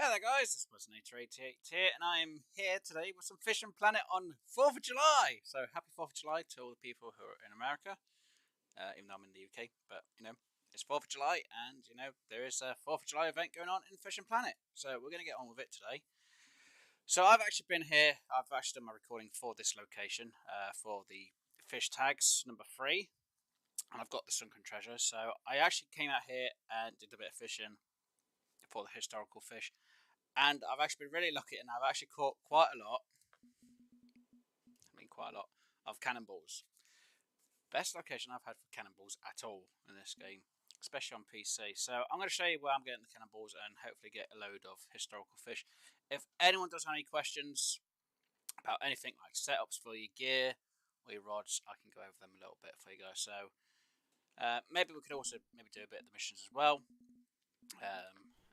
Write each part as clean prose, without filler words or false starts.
Hey there guys, this was Nature88 here, and I'm here today with some Fishing Planet on 4th of July! So happy 4th of July to all the people who are in America, even though I'm in the UK, but it's 4th of July and there is a 4th of July event going on in Fishing Planet. So we're going to get on with it today. So I've actually been here, I've actually done my recording for this location, for the fish tags number 3, and I've got the sunken treasure. So I actually came out here and did a bit of fishing for the historical fish. And I've actually been really lucky, and I've actually caught quite a lot of cannonballs. Best location I've had for cannonballs at all in this game, especially on PC. So I'm going to show you where I'm getting the cannonballs and hopefully get a load of historical fish. If anyone does have any questions about anything like setups for your gear or your rods, I can go over them a little bit for you guys. So maybe we could also do a bit of the missions as well.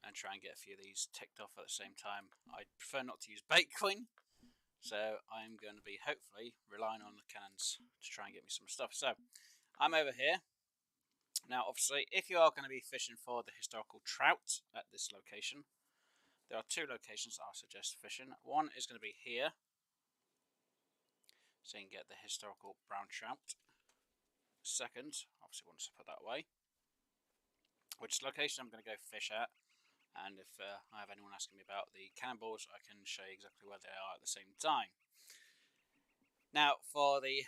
And try and get a few of these ticked off at the same time. I prefer not to use bait coin, so I'm going to be hopefully relying on the cannons to try and get me some stuff. So I'm over here. Now obviously if you are going to be fishing for the historical trout at this location, there are 2 locations that I suggest fishing. One is going to be here, so you can get the historical brown trout. Second, obviously once I put that away, which location I'm going to go fish at. And if I have anyone asking me about the cannonballs, I can show you exactly where they are at the same time. Now, for the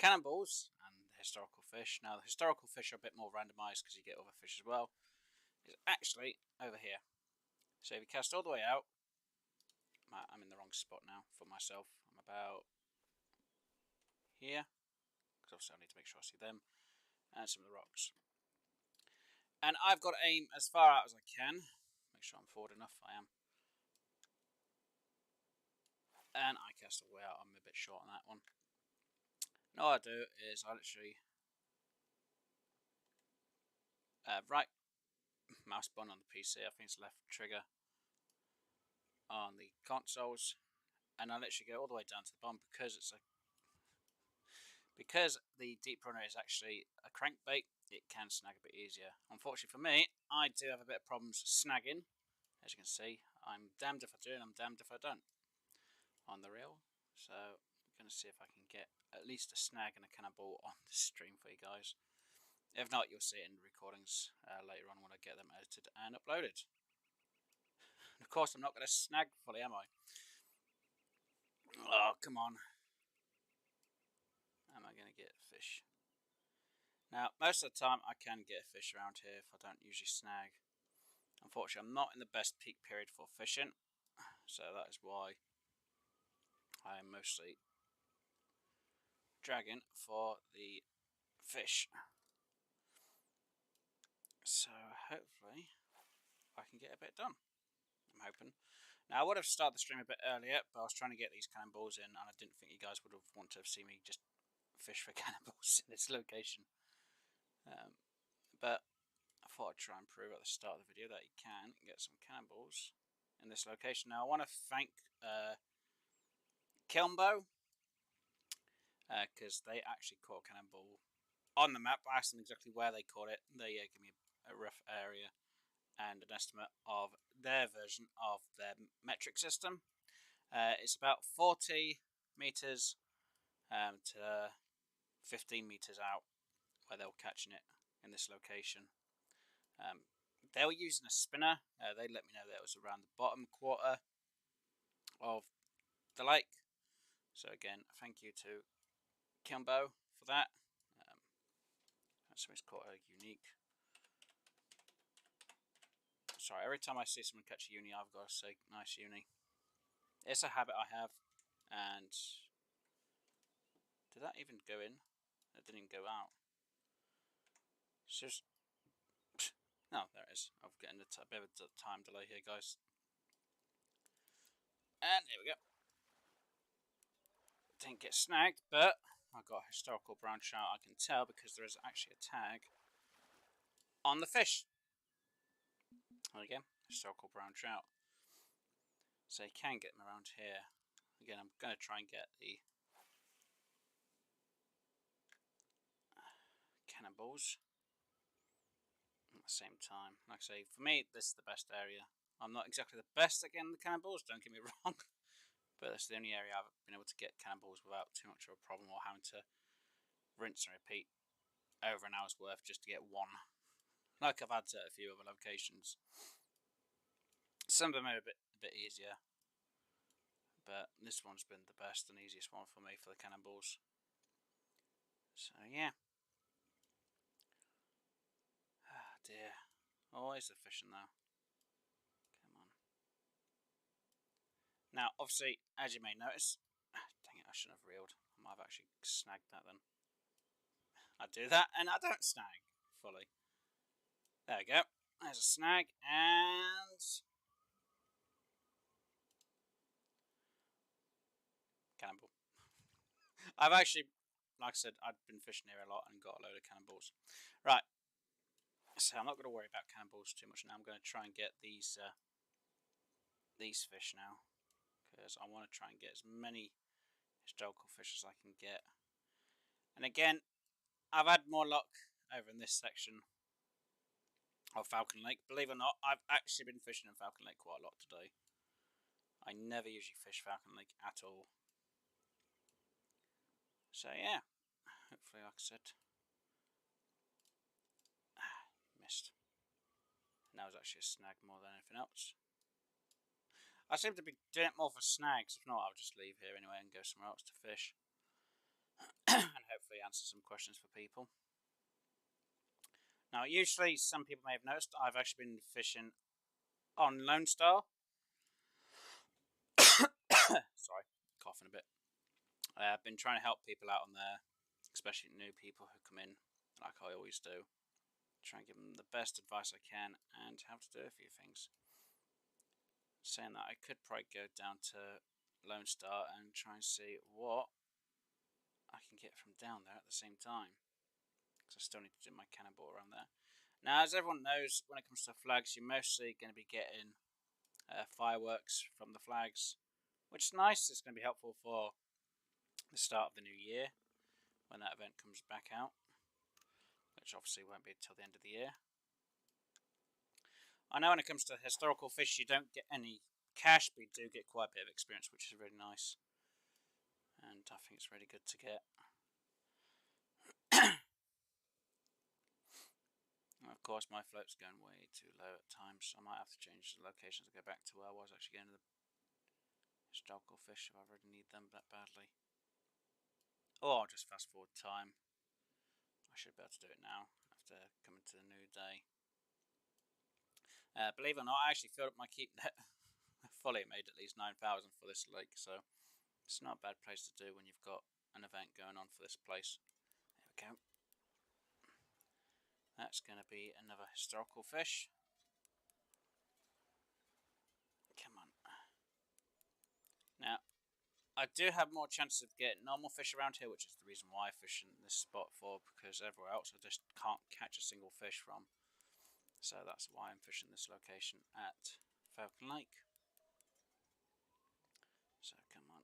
cannonballs and the historical fish, now the historical fish are a bit more randomised because you get other fish as well, is actually over here. So if you cast all the way out, I'm in the wrong spot now for myself. I'm about here, because obviously I need to make sure I see them, and some of the rocks. And I've got to aim as far out as I can. Make sure I'm forward enough. I am. And I cast all the way out. I'm a bit short on that one. And all I do is I literally right mouse button on the PC. I think it's left trigger on the consoles, and I literally go all the way down to the bottom because the deep runner is actually a crankbait. It can snag a bit easier. Unfortunately for me, I do have a bit of problems snagging. As you can see, I'm damned if I do and I'm damned if I don't on the reel. So I'm going to see if I can get at least a snag and a cannonball on the stream for you guys. If not, you'll see it in the recordings later on when I get them edited and uploaded. And of course, I'm not going to snag fully, am I? Oh, come on. Am I going to get a fish? Now, most of the time I can get a fish around here if I don't usually snag. Unfortunately, I'm not in the best peak period for fishing, so that is why I am mostly dragging for the fish. So hopefully I can get a bit done. I'm hoping. Now I would have started the stream a bit earlier, but I was trying to get these cannonballs in, and I didn't think you guys would have wanted to see me just fish for cannonballs in this location. But I thought I'd try and prove at the start of the video that you can get some cannonballs in this location. Now I want to thank Kilmbo, because they actually caught cannonball on the map. I asked them exactly where they caught it. They gave me a rough area and an estimate of their version of their metric system. It's about 40 meters to 15 meters out where they were catching it in this location. They were using a spinner. They let me know that it was around the bottom quarter of the lake. So again, thank you to Kimbo for that. Something's caught a unique. Sorry, every time I see someone catch a uni, I've got to say nice uni. It's a habit I have, and did that even go in? It didn't even go out. It's just no, there it is. I'm getting a bit of a time delay here, guys. And here we go. Didn't get snagged, but I got a historical brown trout. I can tell because there is actually a tag on the fish. There we go, historical brown trout. So you can get them around here. Again, I'm going to try and get the cannonballs at the same time. Like I say, for me, this is the best area I'm not exactly the best at getting the cannonballs, don't get me wrong, but that's the only area I've been able to get cannonballs without too much of a problem or having to rinse and repeat over an hour's worth just to get one. Like I've had to at a few other locations. Some of them are a bit easier, but this one's been the best and easiest one for me for the cannonballs. So yeah. Ah dear. Always the fishing though. Come on. Now, obviously, as you may notice, dang it, I shouldn't have reeled. I might have actually snagged that then. I do that and I don't snag fully. There we go. There's a snag and cannonball. I've actually, like I said, I've been fishing here a lot and got a load of cannonballs. Right. So I'm not going to worry about cannonballs too much now. I'm going to try and get these fish now, because I want to try and get as many historical fish as I can get. And again, I've had more luck over in this section of Falcon Lake. Believe it or not, I've actually been fishing in Falcon Lake quite a lot today. I never usually fish Falcon Lake at all. So yeah, hopefully, like I said, missed. And that was actually a snag more than anything else. I seem to be doing it more for snags. If not, I'll just leave here anyway and go somewhere else to fish. And hopefully answer some questions for people. Now, usually, some people may have noticed, I've actually been fishing on Lone Star. Sorry, coughing a bit. I've been trying to help people out on there, especially new people who come in, like I always do. Try and give them the best advice I can and how to do a few things. Saying that, I could probably go down to Lone Star and try and see what I can get from down there at the same time, because I still need to do my cannonball around there. Now, as everyone knows, when it comes to flags, you're mostly going to be getting fireworks from the flags, which is nice. It's going to be helpful for the start of the new year when that event comes back out, which obviously won't be until the end of the year. I know when it comes to historical fish, you don't get any cash, but you do get quite a bit of experience, which is really nice. And I think it's really good to get. Of course, my float's going way too low at times, so I might have to change the locations and go back to where I was actually getting the historical fish if I really need them that badly. Or I'll just fast forward time. I should be able to do it now after coming to the new day. Believe it or not, I actually filled up my keep net fully. It made at least 9,000 for this lake, so it's not a bad place to do when you've got an event going on for this place. There we go. That's going to be another historical fish. Come on. Now, I do have more chances of getting normal fish around here, which is the reason why I fish in this spot for, because everywhere else I just can't catch a single fish from. So that's why I'm fishing this location at Falcon Lake. So come on.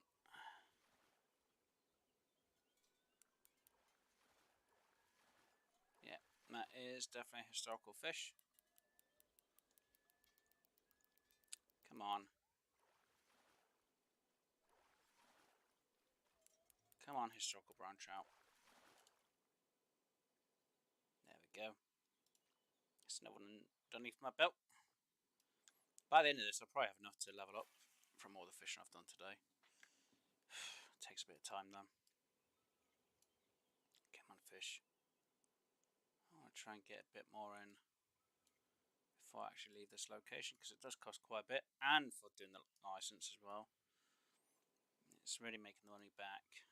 Yeah, that is definitely a historical fish. Come on. Come on, historical brown trout. There we go. It's another one underneath my belt. By the end of this, I'll probably have enough to level up from all the fishing I've done today. It takes a bit of time though. Come on, fish. I want to try and get a bit more in before I actually leave this location, because it does cost quite a bit, and for doing the license as well. It's really making the money back.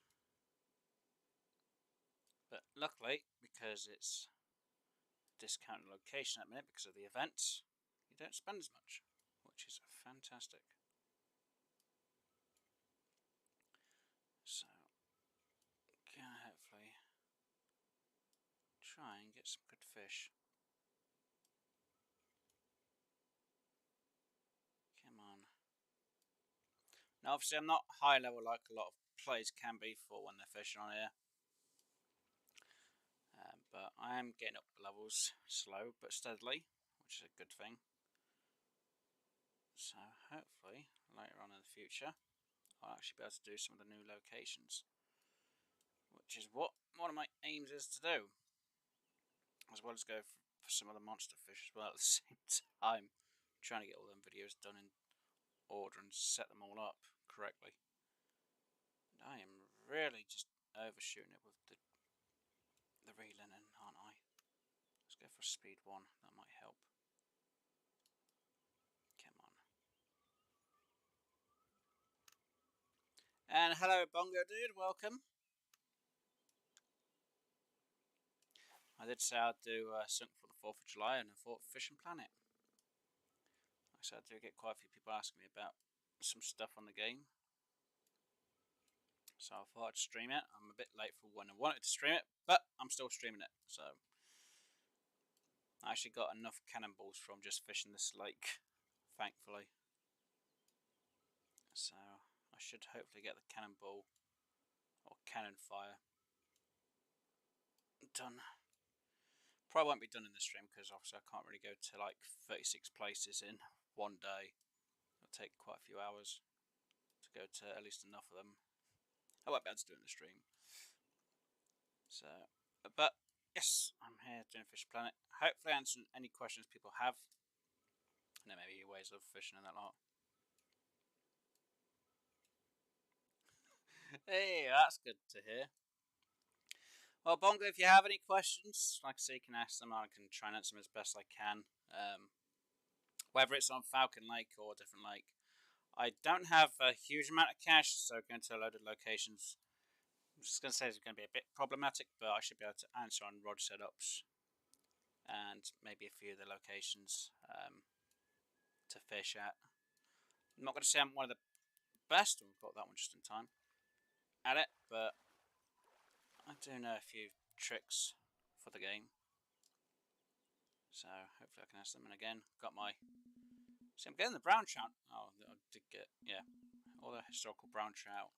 But luckily, because it's a discounted location at the minute because of the event, you don't spend as much, which is fantastic. So, gonna hopefully try and get some good fish. Come on. Now, obviously, I'm not high level like a lot of players can be for when they're fishing on here. But I am getting up levels slow but steadily, which is a good thing. So hopefully later on in the future I'll actually be able to do some of the new locations, which is what one of my aims is to do, as well as go for some of the monster fish as well at the same time, trying to get all them videos done in order and set them all up correctly. And I am really just overshooting it with the reeling in, aren't I? Let's go for speed 1, that might help. Come on. And hello Bongo Dude, welcome. I did say I'd do something for the 4th of July and I thought Fishing Planet. Like I said, I do get quite a few people asking me about some stuff on the game. So I thought I'd stream it. I'm a bit late for when I wanted to stream it, but I'm still streaming it. So I actually got enough cannonballs from just fishing this lake, thankfully. So I should hopefully get the cannonball or cannon fire done. Probably won't be done in the stream because obviously I can't really go to like 36 places in one day. It'll take quite a few hours to go to at least enough of them. I won't be able to do it in the stream. So, but yes, I'm here doing Fish Planet. Hopefully answering any questions people have. And then maybe ways of fishing and that lot. Hey, that's good to hear. Well, Bongo, if you have any questions, like I say, you can ask them. I can try and answer them as best I can. Whether it's on Falcon Lake or a different lake. I don't have a huge amount of cash, so going to a load of locations. I'm just going to say it's going to be a bit problematic, but I should be able to answer on rod setups and maybe a few of the locations to fish at. I'm not going to say I'm one of the best, we've got that one just in time, at it, but I do know a few tricks for the game. So hopefully I can ask them. And again, got my... See, I'm getting the brown trout. Oh, I did get, yeah, all the historical brown trout.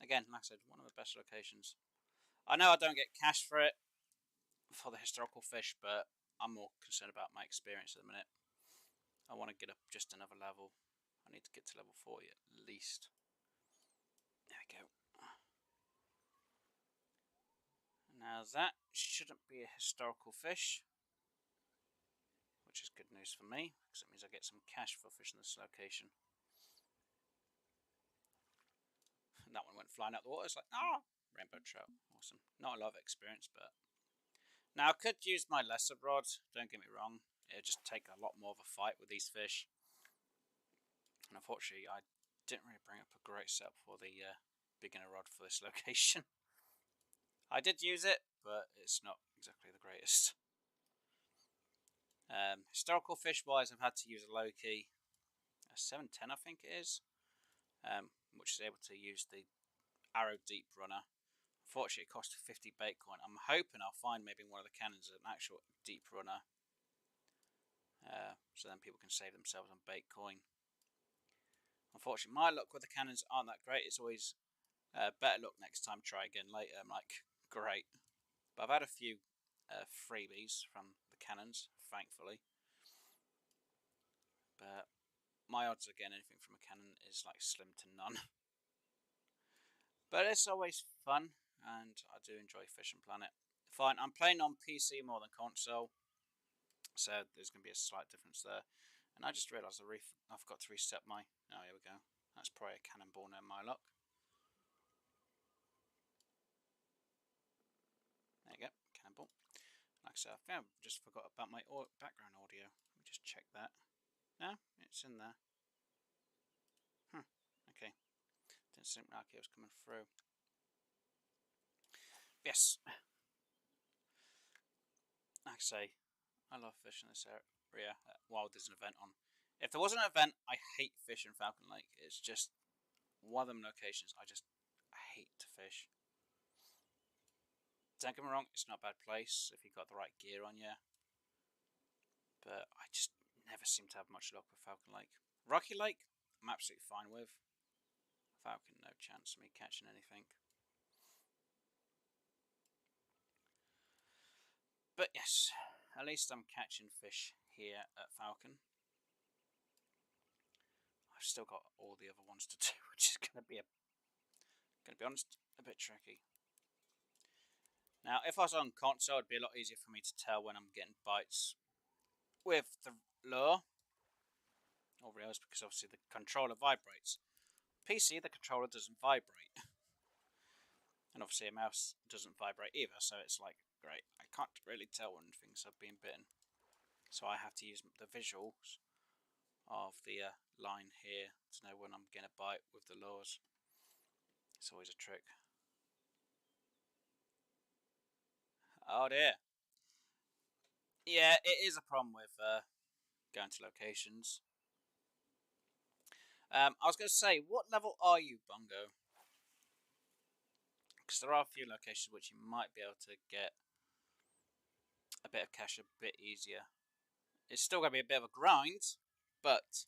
Again, like I said, one of the best locations. I know I don't get cash for it, for the historical fish, but I'm more concerned about my experience at the minute. I want to get up just another level. I need to get to level 40 at least. There we go. Now that shouldn't be a historical fish, which is good news for me, because it means I get some cash for fishing this location. And that one went flying out the water. It's like, ah, rainbow trout. Awesome. Not a lot of experience, but... Now, I could use my lesser rod, don't get me wrong. It would just take a lot more of a fight with these fish. And unfortunately, I didn't really bring up a great setup for the beginner rod for this location. I did use it, but it's not exactly the greatest. Historical fish wise, I've had to use a low key, a 710 I think it is, which is able to use the arrow deep runner. Unfortunately, it cost 50 bait coin. I'm hoping I'll find maybe one of the cannons an actual deep runner, so then people can save themselves on bait coin. Unfortunately, my luck with the cannons aren't that great. It's always better luck next time, try again later. I'm like, great. But I've had a few freebies from the cannons, thankfully. But my odds of getting anything from a cannon is like slim to none. But it's always fun, and I do enjoy Fishing Planet. Fine, I'm playing on PC more than console, so there's going to be a slight difference there. And I just realised I forgot to reset my... Oh, here we go. That's probably a cannonball now, my luck. There you go, cannonball. Like I said, I think I just forgot about my background audio. Let me just check that. No, it's in there. Okay. Didn't seem like it was coming through. Yes. Like I say, I love fishing this area while there's an event on. If there wasn't an event, I hate fishing Falcon Lake. It's just one of them locations I hate to fish. Don't get me wrong, it's not a bad place if you've got the right gear on you. But I just never seem to have much luck with Falcon Lake. Rocky Lake, I'm absolutely fine with. Falcon, no chance of me catching anything. But yes, at least I'm catching fish here at Falcon. I've still got all the other ones to do, which is going to be honest, a bit tricky. Now, if I was on console, it'd be a lot easier for me to tell when I'm getting bites with the lure or reels, because obviously the controller vibrates. PC, the controller doesn't vibrate, and obviously a mouse doesn't vibrate either. So it's like, great, I can't really tell when things are being bitten. So I have to use the visuals of the line here to know when I'm getting a bite with the lures. It's always a trick. Oh dear. Yeah, it is a problem with going to locations. I was going to say, what level are you, Bungo? Because there are a few locations which you might be able to get a bit of cash a bit easier. It's still going to be a bit of a grind, but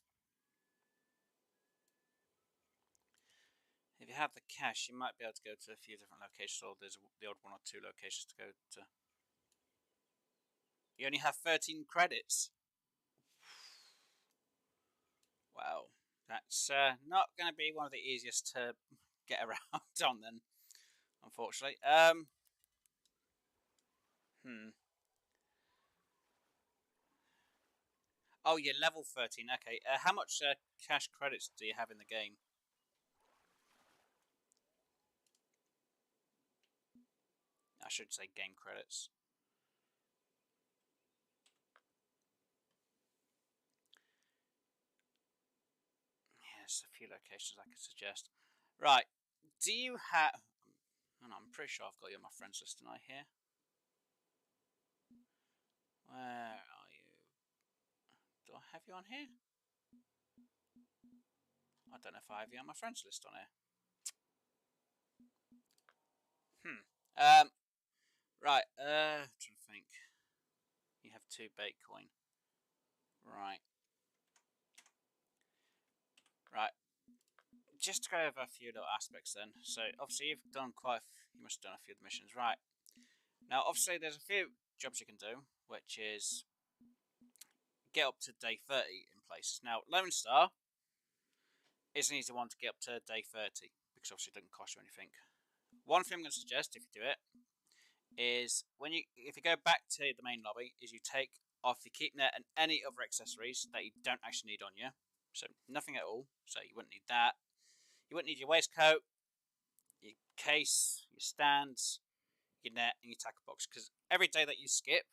if you have the cash, you might be able to go to a few different locations, or there's the odd one or two locations to go to. You only have 13 credits. Wow, that's not going to be one of the easiest to get around on then, unfortunately. Oh, yeah, level 13. Okay, how much cash credits do you have in the game? I should say game credits. Yes, a few locations I could suggest. Right, do you have... Oh, no, I'm pretty sure I've got you on my friends list tonight here. Where are you? Do I have you on here? I don't know if I have you on my friends list on here. Right, trying to think. You have 2 Bitcoin. Right. Right. Just to go over a few little aspects then. So, obviously, you must have done a few of the missions. Right. Now, obviously, there's a few jobs you can do, which is get up to day 30 in places. Now, Lone Star is an easy one to get up to day 30, because obviously it doesn't cost you anything. One thing I'm going to suggest, if you do it, is if you go back to the main lobby, is you take off your keep net and any other accessories that you don't actually need on you. So nothing at all. So you wouldn't need that. You wouldn't need your waistcoat, your case, your stands, your net, and your tackle box. Because every day that you skip,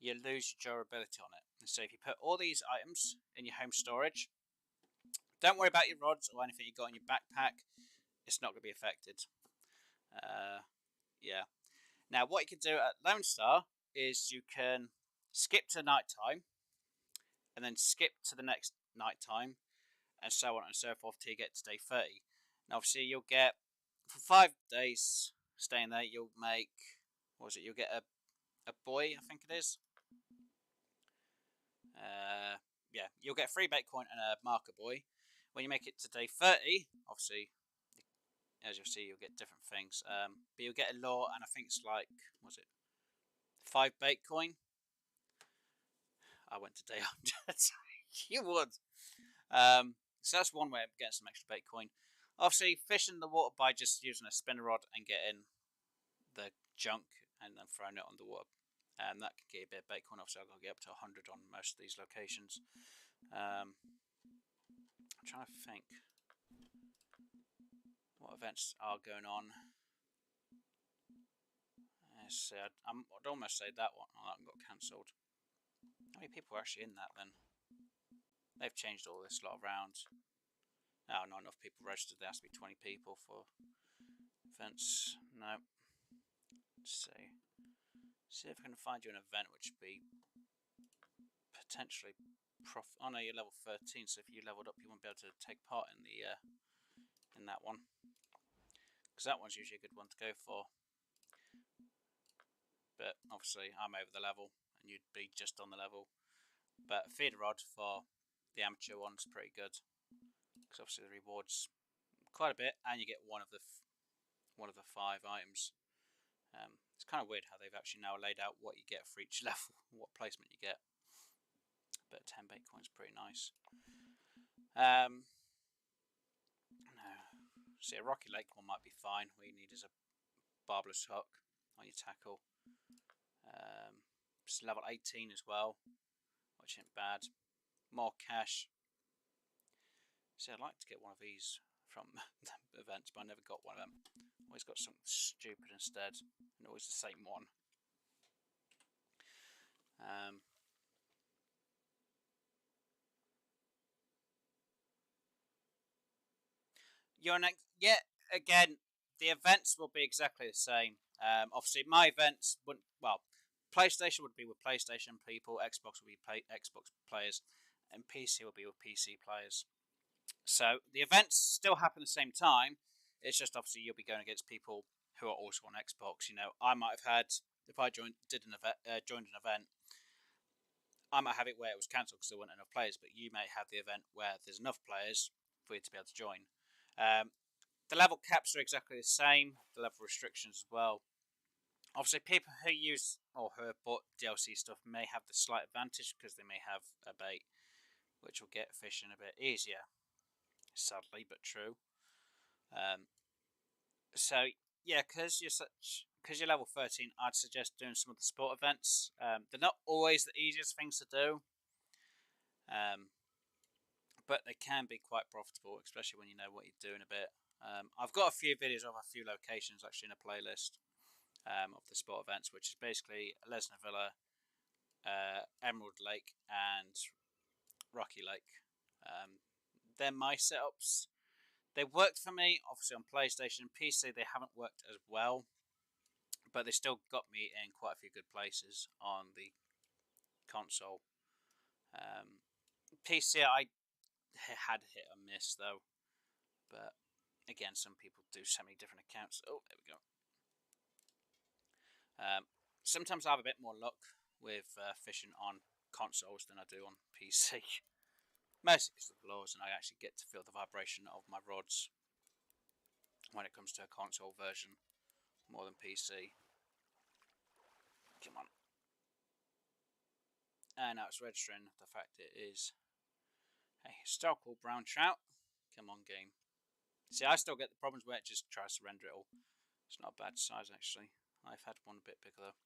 you lose your durability on it. And so if you put all these items in your home storage, don't worry about your rods or anything you got in your backpack. It's not going to be affected. Yeah. Now, what you can do at Lone Star is you can skip to night time, and then skip to the next night time, and so on and so forth till you get to day 30. Now, obviously, you'll get, for 5 days staying there, you'll make, what was it, you'll get a buoy, I think it is. Yeah, you'll get 3 Bitcoin and a marker buoy. When you make it to day 30, obviously, as you'll see, you'll get different things. But you'll get a lure, and I think it's like, what was it, 5 Bitcoin? I went to day 100. You would. So that's one way of getting some extra Bitcoin. Obviously, fishing the water by just using a spinner rod and getting the junk and then throwing it on the water. That can get a bit of Bitcoin. Obviously, I've got to get up to 100 on most of these locations. I'm trying to think what events are going on. Let's see, I'd almost say that one. Oh, that one got cancelled. How many people are actually in that then? They've changed all this lot around. Now, not enough people registered. There has to be 20 people for events. No. Let's see if I can find you an event which would be potentially Oh no, you're level 13. So if you leveled up, you won't be able to take part in the in that one, because that one's usually a good one to go for. But obviously, I'm over the level, and you'd be just on the level. But feeder rod for the amateur one's pretty good, because obviously the rewards quite a bit, and you get one of the 5 items. It's kind of weird how they've actually now laid out what you get for each level, what placement you get. But 10 Bitcoin's pretty nice. See, a Rocky Lake one might be fine. What you need is a barbless hook on your tackle. It's level 18 as well, which ain't bad. More cash. See, I'd like to get one of these from the events, but I never got one of them. Always got something stupid instead, and always the same one. Your next, yeah. Again, the events will be exactly the same. Obviously, my events wouldn't. Well, PlayStation would be with PlayStation people, Xbox would be Xbox players, and PC would be with PC players. So the events still happen at the same time. It's just obviously you'll be going against people who are also on Xbox. You know, I might have had if I joined an event, I might have it where it was cancelled because there weren't enough players. But you may have the event where there's enough players for you to be able to join. The level caps are exactly the same. The level restrictions as well. Obviously, people who use or who have bought DLC stuff may have the slight advantage because they may have a bait, which will get fishing a bit easier. Sadly, but true. So yeah, because you're level 13, I'd suggest doing some of the sport events. They're not always the easiest things to do, but they can be quite profitable, especially when you know what you're doing a bit. I've got a few videos of a few locations actually in a playlist of the sport events, which is basically Lesnar Villa, Emerald Lake, and Rocky Lake. They're my setups. They worked for me, obviously on PlayStation. PC, they haven't worked as well, but they still got me in quite a few good places on the console. PC, I had hit or miss though, but again, some people do so many different accounts. Oh, there we go. Sometimes I have a bit more luck with fishing on consoles than I do on PC. Mostly because of the laws, and I actually get to feel the vibration of my rods when it comes to a console version more than PC. Come on. And now it's registering the fact it is a historical brown trout. Come on, game. See, I still get the problems where it just tries to render it all. It's not a bad size, actually. I've had one a bit bigger, though.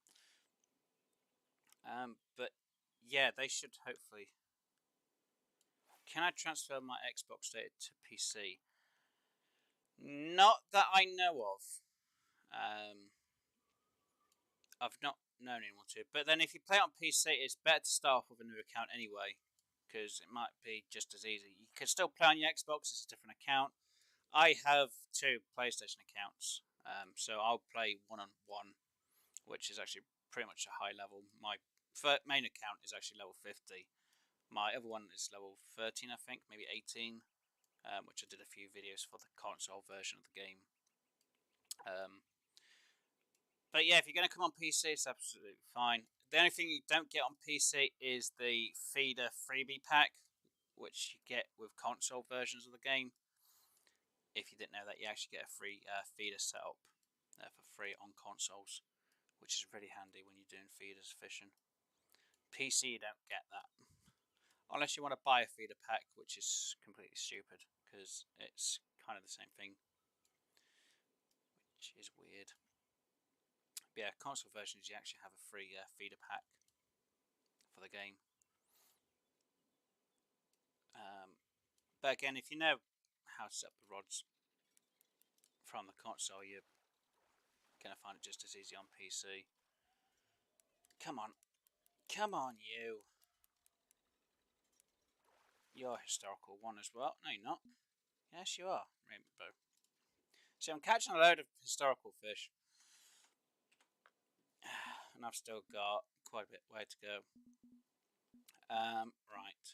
But, yeah, they should hopefully... Can I transfer my Xbox data to PC? Not that I know of. I've not known anyone to. But then if you play on PC, it's better to start off with a new account anyway, because it might be just as easy. You can still play on your Xbox, it's a different account. I have 2 PlayStation accounts, so I'll play one-on-one, which is actually pretty much a high level. My main account is actually level 50. My other one is level 13, I think, maybe 18, which I did a few videos for the console version of the game. But yeah, if you're going to come on PC, it's absolutely fine. The only thing you don't get on PC is the feeder freebie pack, which you get with console versions of the game. If you didn't know that, you actually get a free feeder setup for free on consoles, which is really handy when you're doing feeders fishing. PC, you don't get that. Unless you want to buy a feeder pack, which is completely stupid, because it's kind of the same thing, which is weird. But yeah, console versions, you actually have a free feeder pack for the game. But again, if you know how to set up the rods from the console, you're going to find it just as easy on PC. Come on. Come on, you. You're a historical one as well. No, you're not. Yes, you are, Rainbow. See, I'm catching a load of historical fish. And I've still got quite a bit way to go. Right.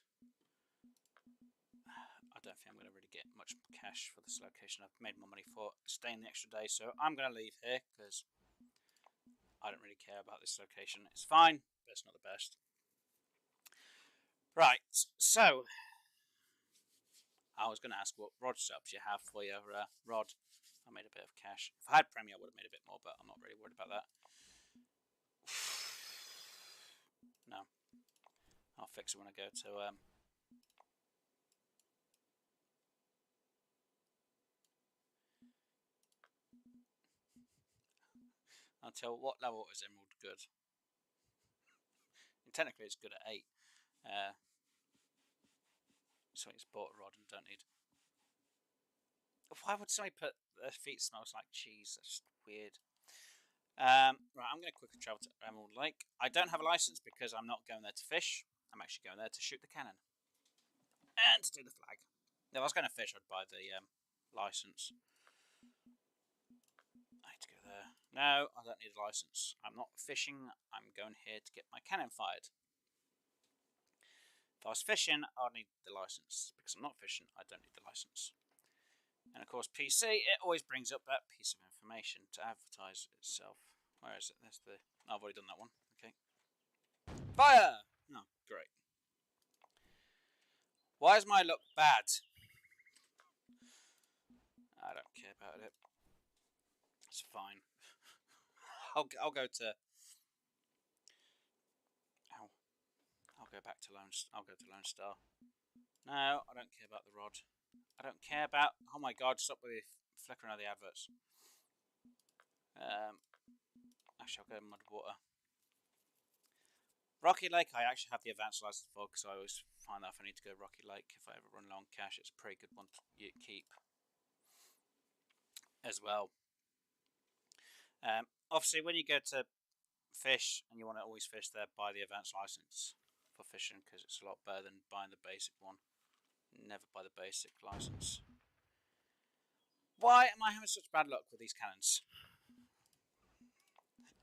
I don't think I'm going to really get much cash for this location. I've made more money for staying the extra day, so I'm going to leave here because I don't really care about this location. It's fine, but it's not the best. Right, so I was going to ask what rod setups you have for your rod. I made a bit of cash. If I had Premiere, I would have made a bit more, but I'm not really worried about that. No. I'll fix it when I go to... Until what level is emerald good? And technically it's good at 8. So it's bought a rod and don't need. Why would somebody put their feet smells like cheese? That's just weird. Right, I'm going to quickly travel to Emerald Lake. I don't have a license because I'm not going there to fish. I'm actually going there to shoot the cannon and to do the flag. If I was going to fish, I'd buy the license. I need to go there. No, I don't need a license. I'm not fishing. I'm going here to get my cannon fired. If I was fishing, I'd need the license. Because I'm not fishing, I don't need the license. And of course, PC, it always brings up that piece of information to advertise itself. Where is it? There's the. Oh, I've already done that one. Okay. Fire! Oh, great. Why is my luck bad? I don't care about it. It's fine. I'll go to. Ow. I'll go back to Lone. I'll go to Lone Star. No, I don't care about the rod. I don't care about. Oh my God! Stop with the flickering of the adverts. Actually, I'll go mud water. Rocky Lake, I actually have the advanced license for because I always find that if I need to go Rocky Lake, if I ever run low on cash, it's a pretty good one to keep as well. Obviously, when you go to fish and you want to always fish there, buy the advanced license for fishing because it's a lot better than buying the basic one. Never buy the basic license. Why am I having such bad luck with these cannons?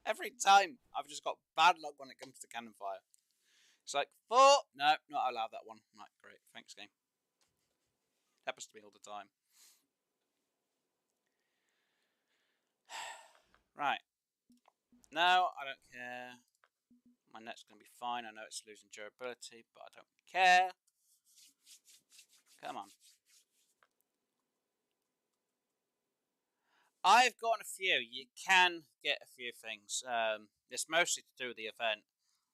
Every time I've just got bad luck when it comes to cannon fire. It's like 4. No, not allowed that one. Right, great. Thanks, game. Happens to me all the time. Right. No, I don't care. My net's going to be fine. I know it's losing durability, but I don't care. Come on. I've gotten a few. You can get a few things. It's mostly to do with the event.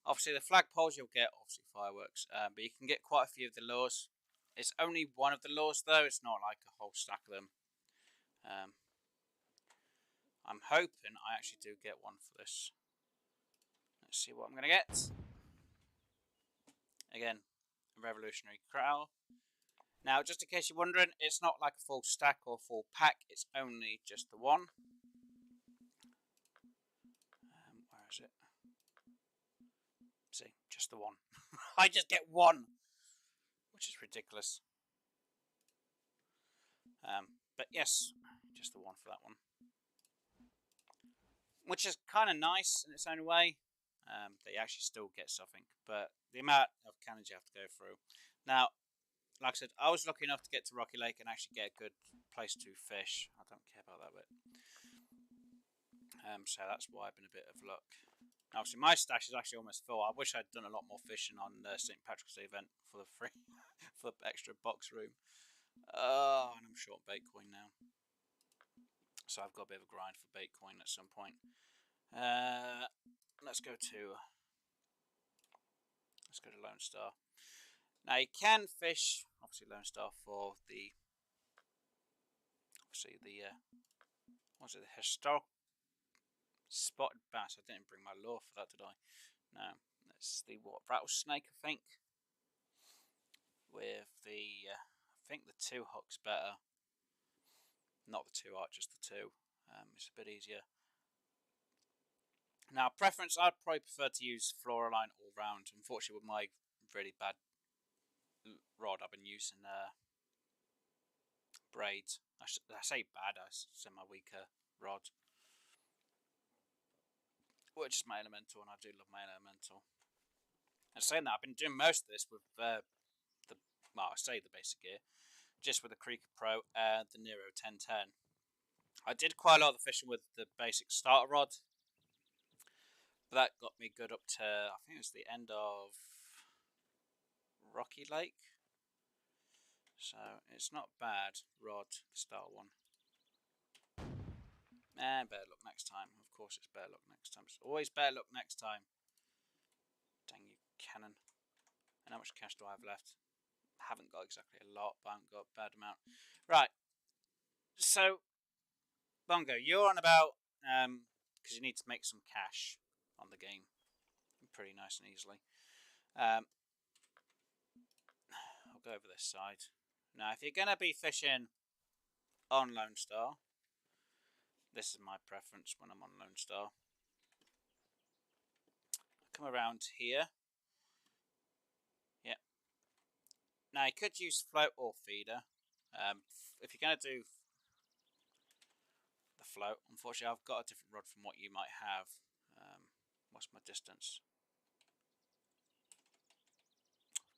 Obviously, the flagpoles you'll get, obviously fireworks, but you can get quite a few of the lures. It's only one of the lures, though. It's not like a whole stack of them. I'm hoping I actually do get one for this. Let's see what I'm going to get. Again, a revolutionary crow. Now, just in case you're wondering, it's not like a full stack or full pack. It's only just the one. Where is it? See, just the one. I just get one, which is ridiculous. But yes, just the one for that one. Which is kind of nice in its own way. That you actually still get something. But the amount of cannons you have to go through. Now, like I said, I was lucky enough to get to Rocky Lake and actually get a good place to fish. I don't care about that bit. So that's why I've been a bit of luck. Obviously, my stash is actually almost full. I wish I'd done a lot more fishing on St. Patrick's Day event for the free, for the extra box room. And I'm short bait coin now, so I've got a bit of a grind for bait coin at some point. Let's go to Lone Star. Now you can fish, obviously Lone Star for the what's it, the historic spotted bass. I didn't bring my lure for that, did I? No, that's the rattlesnake, I think. With the I think the 2 hook's better. Not the 2 arch, just the 2. It's a bit easier. Now, preference, I'd probably prefer to use Floraline all round. Unfortunately, with my really bad rod, I've been using braids. I say bad, I say my weaker rod, which is my elemental, and I do love my elemental. And saying that, I've been doing most of this with I say the basic gear, just with the Creeker Pro and the Nero 1010. I did quite a lot of the fishing with the basic starter rod, but that got me good up to, I think it was the end of Rocky Lake. So it's not bad rod, the starter one. And better luck next time. Of course it's better luck next time. It's always better luck next time. Dang you, cannon. And how much cash do I have left? I haven't got exactly a lot, but I haven't got a bad amount. Right. So, Bongo, you're on about because you need to make some cash on the game pretty nice and easily. I'll go over this side. Now, if you're going to be fishing on Lone Star, this is my preference when I'm on Lone Star. Come around here. Yep. Now, you could use float or feeder. If you're going to do the float, unfortunately, I've got a different rod from what you might have. What's my distance?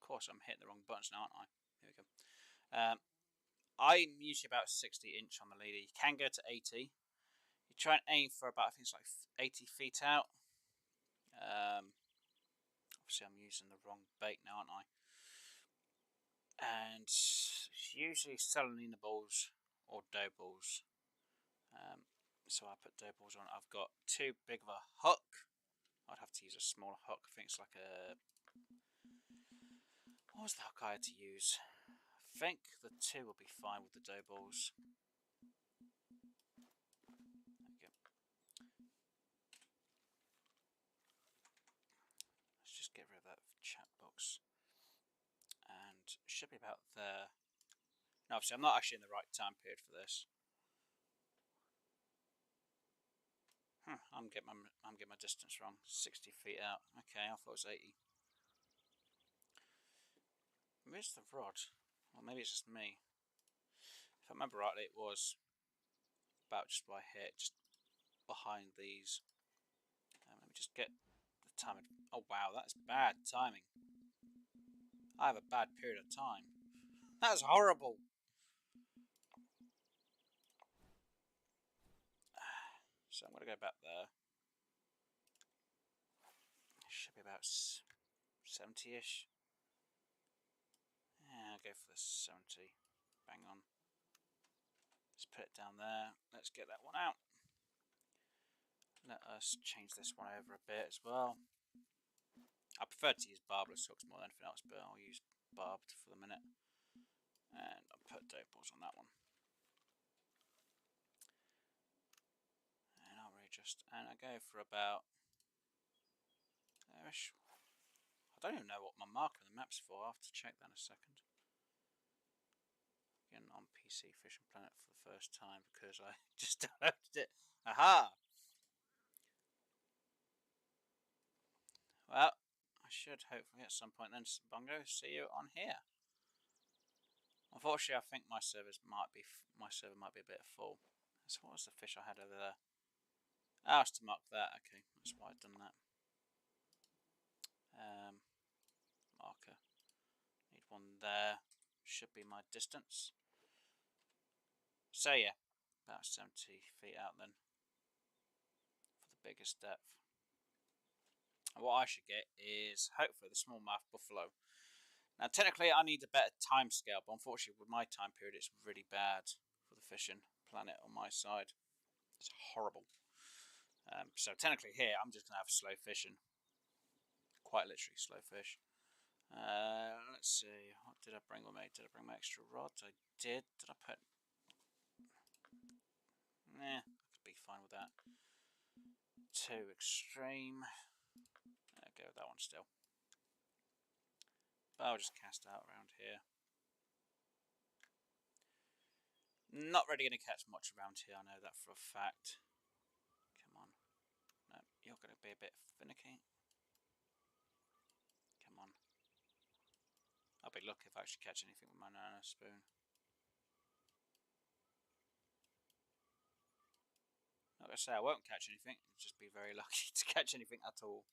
Of course, I'm hitting the wrong buttons now, aren't I? Here we go. I'm usually about 60 inch on the leader. You can go to 80. You try and aim for about, I think it's like 80 feet out. Obviously, I'm using the wrong bait now, aren't I? And it's usually Salinina balls or dough balls. So I put dough balls on. I've got too big of a hook. I'd have to use a smaller hook. I think it's like a... What was the hook I had to use? I think the 2 will be fine with the dough balls. There we go. Let's just get rid of that chat box. And it should be about there. No, obviously I'm not actually in the right time period for this. I'm getting my distance wrong. 60 feet out. Okay, I thought it was 80. Where's the rod? Well, maybe it's just me. If I remember rightly, it was about just by here, just behind these. Let me just get the timing. Oh wow, that's bad timing. I have a bad period of time. That's horrible. So I'm going to go back there. Should be about 70-ish. Yeah, I'll go for the 70. Bang on. Let's put it down there. Let's get that one out. Let us change this one over a bit as well. I prefer to use barbless hooks more than anything else, but I'll use barbed for the minute. And I'll put dough balls on that one. And I'll readjust. And I go for about there-ish. I don't even know what my marker on the map's for. I'll have to check that in a second. Again, on PC Fishing Planet for the first time because I just downloaded it. Aha! Well, I should hopefully at some point then, Bongo, see you on here. Unfortunately, I think my server might be a bit full. So what was the fish I had over there? Oh, it's to mark that. Okay, that's why I've done that. Marker. Need one there. Should be my distance. So yeah, about 70 feet out then for the biggest depth. And what I should get is hopefully the smallmouth buffalo. Now technically I need a better time scale, but unfortunately with my time period it's really bad for the fishing planet on my side. It's horrible. So technically here I'm just going to have slow fishing. Quite literally slow fish. Let's see, what did I bring with me? Did I bring my extra rods? I did. Did I put... Nah, I could be fine with that. Too extreme. I'll go with that one still. But I'll just cast out around here. Not really going to catch much around here, I know that for a fact. Come on. No, you're going to be a bit finicky. Come on. I'll be lucky if I actually catch anything with my nano spoon. Like I say, I won't catch anything. I'll just be very lucky to catch anything at all.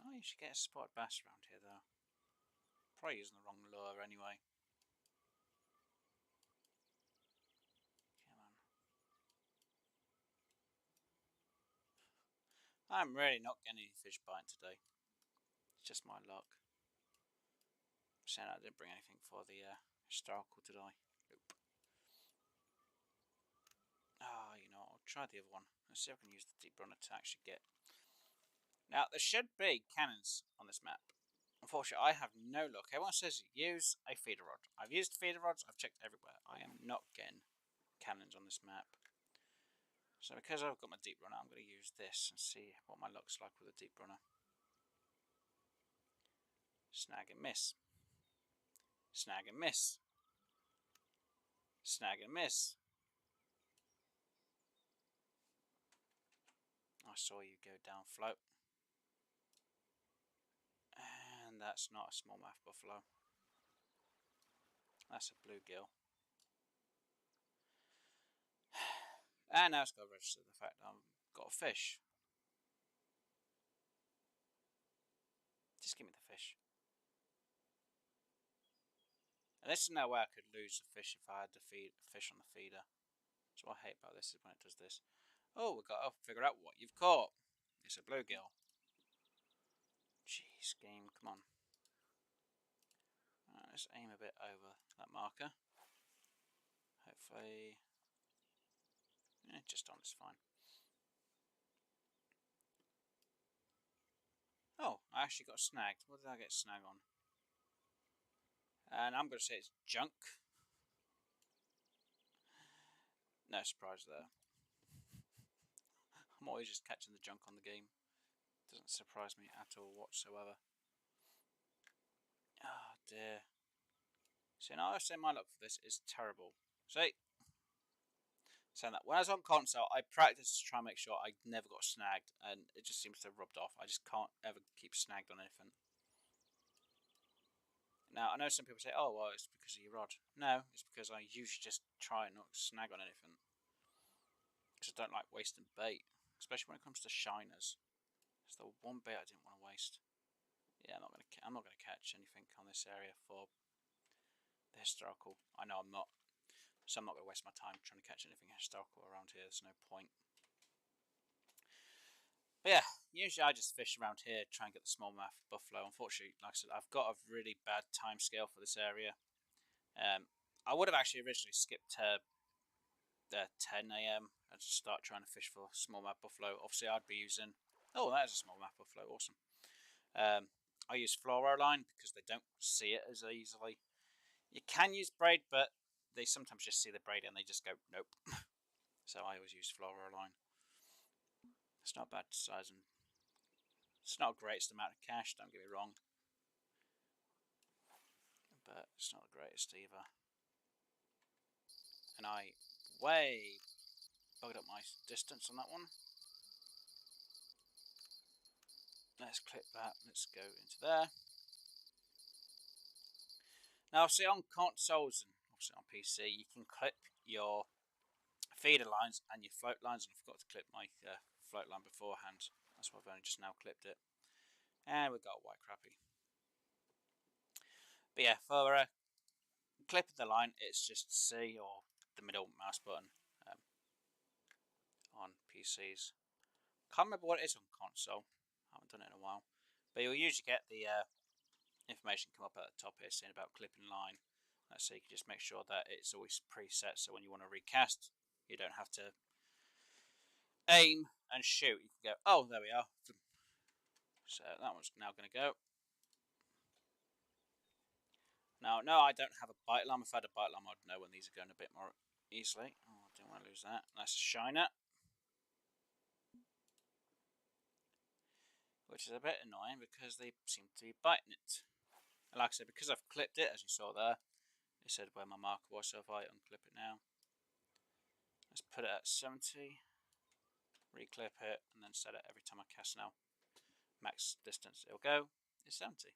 Oh, you should get a spotted bass around here though. Probably using the wrong lure anyway. Come on. I'm really not getting any fish biting today. It's just my luck. Saying I didn't bring anything for the historical, did I? Nope. Oh, you know, I'll try the other one. Let's see if I can use the deep runner to actually get... Now, there should be cannons on this map. Unfortunately, I have no luck. Everyone says use a feeder rod. I've used feeder rods. I've checked everywhere. I am not getting cannons on this map. So because I've got my deep runner, I'm going to use this and see what my luck's like with a deep runner. Snag and miss. Snag and miss. Snag and miss. I saw you go down float. And that's not a smallmouth buffalo. That's a bluegill. And now it's got to register the fact that I've got a fish. Just give me the fish. And this is no way I could lose the fish if I had the fish on the feeder. So what I hate about this is when it does this. Oh, we've got to figure out what you've caught. It's a bluegill. Jeez, game, come on. Right, let's aim a bit over that marker. Hopefully, just on is fine. Oh, I actually got snagged. What did I get snagged on? And I'm going to say it's junk. No surprise there. I'm always just catching the junk on the game. Doesn't surprise me at all whatsoever. Oh dear. So now I say my luck for this is terrible. See? Saying that when I was on console, I practiced to try and make sure I never got snagged, and it just seems to have rubbed off. I just can't ever keep snagged on anything. Now I know some people say, "Oh, well, it's because of your rod." No, it's because I usually just try and not snag on anything because I don't like wasting bait, especially when it comes to shiners. It's the one bait I didn't want to waste. Yeah, I'm not gonna catch anything on this area for the historical. I know I'm not. So I'm not going to waste my time trying to catch anything historical around here. There's no point. But yeah, usually I just fish around here, try and get the smallmouth buffalo. Unfortunately, like I said, I've got a really bad time scale for this area. I would have actually originally skipped the 10 a.m. and start trying to fish for smallmouth buffalo. Obviously, I'd be using... Oh, that is a smallmouth buffalo. Awesome. I use fluoro line because they don't see it as easily. You can use braid, but they sometimes just see the braid and they just go, nope. So I always use fluoro line. It's not bad size, and it's not the greatest amount of cash, don't get me wrong, but it's not the greatest either. And I way bugged up my distance on that one. Let's clip that. Let's go into there. Now, see, on consoles and obviously on PC, you can clip your feeder lines and your float lines. And I forgot to clip my float line beforehand. That's why I've only just now clipped it. And we've got a white crappie. But yeah, for clipping the line, it's just C or the middle mouse button on PCs. Can't remember what it is on console. I haven't done it in a while. But you'll usually get the information come up at the top here saying about clipping line. So you can just make sure that it's always preset, so when you want to recast, you don't have to aim and shoot. You can go, oh, there we are. So that one's now going to go. Now, no, I don't have a bite line. If I had a bite line, I'd know when these are going a bit more easily. Oh, I didn't want to lose that. That's a shiner, which is a bit annoying because they seem to be biting it. And like I said, because I've clipped it, as you saw there, it said where my marker was, so if I unclip it now, let's put it at 70, reclip it, and then set it every time I cast now. Max distance it'll go is 70,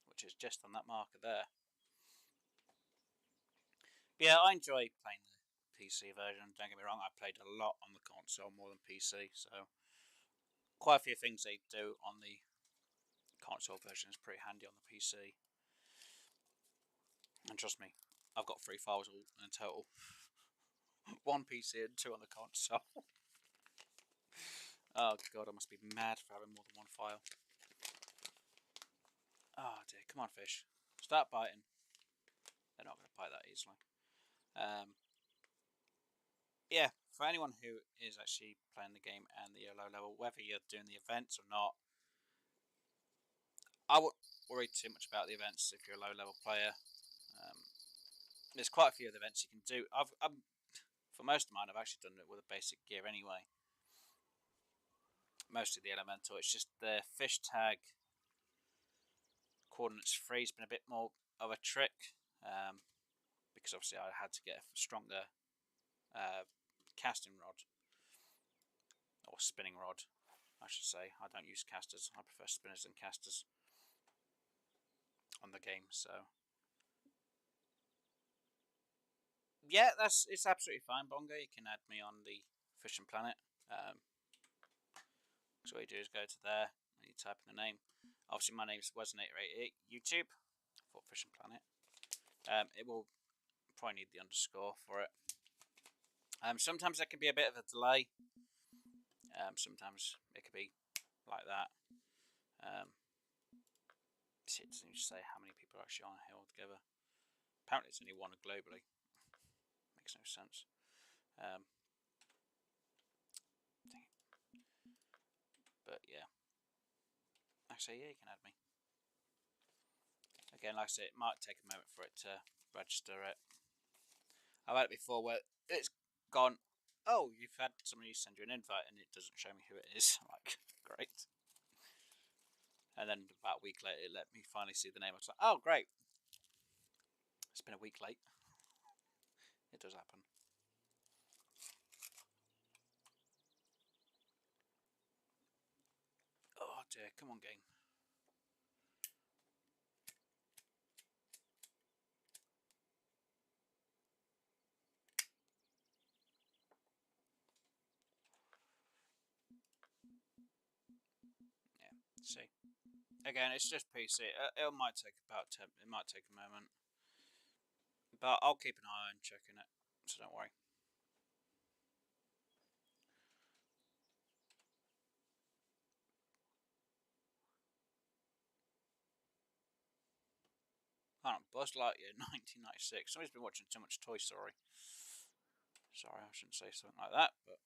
which is just on that marker there. But yeah, I enjoy playing the PC version, don't get me wrong, I played a lot on the console more than PC, so quite a few things they do on the console version is pretty handy on the PC. And trust me, I've got 3 files all in total. 1 PC and 2 on the console. Oh god, I must be mad for having more than 1 file. Oh dear, come on fish. Start biting. They're not going to bite that easily. Yeah, for anyone who is actually playing the game and the low level, whether you're doing the events or not, I wouldn't worry too much about the events if you're a low level player. There's quite a few of the events you can do. for most of mine, I've actually done it with a basic gear anyway. Mostly the elemental. It's just the fish tag coordinates 3 has been a bit more of a trick, because obviously I had to get a stronger casting rod, or spinning rod, I should say. I don't use casters. I prefer spinners than casters on the game. So yeah, it's absolutely fine, Bongo. You can add me on the Fishing Planet. So what you do is go to there and you type in the name. Obviously, my name is Wesn888 YouTube for Fishing Planet. It will probably need the underscore for it. Sometimes there can be a bit of a delay. Sometimes it could be like that. It doesn't even say how many people are actually on here altogether. Apparently, it's only one globally. Makes no sense. But yeah, actually, yeah, you can add me. Again, like I said, it might take a moment for it to register it. I've had it before where it's gone, oh, you've had somebody send you an invite and it doesn't show me who it is. I'm like, great. And then about a week later, it let me finally see the name. I was like, oh, great. It's been a week late. It does happen. Oh dear, come on, game. Yeah, see. Again, it's just PC. It might take it might take a moment, but I'll keep an eye on checking it, so don't worry. Hold on, Buzz Lightyear, 1996. Somebody's been watching too much Toy Story. Sorry, I shouldn't say something like that, but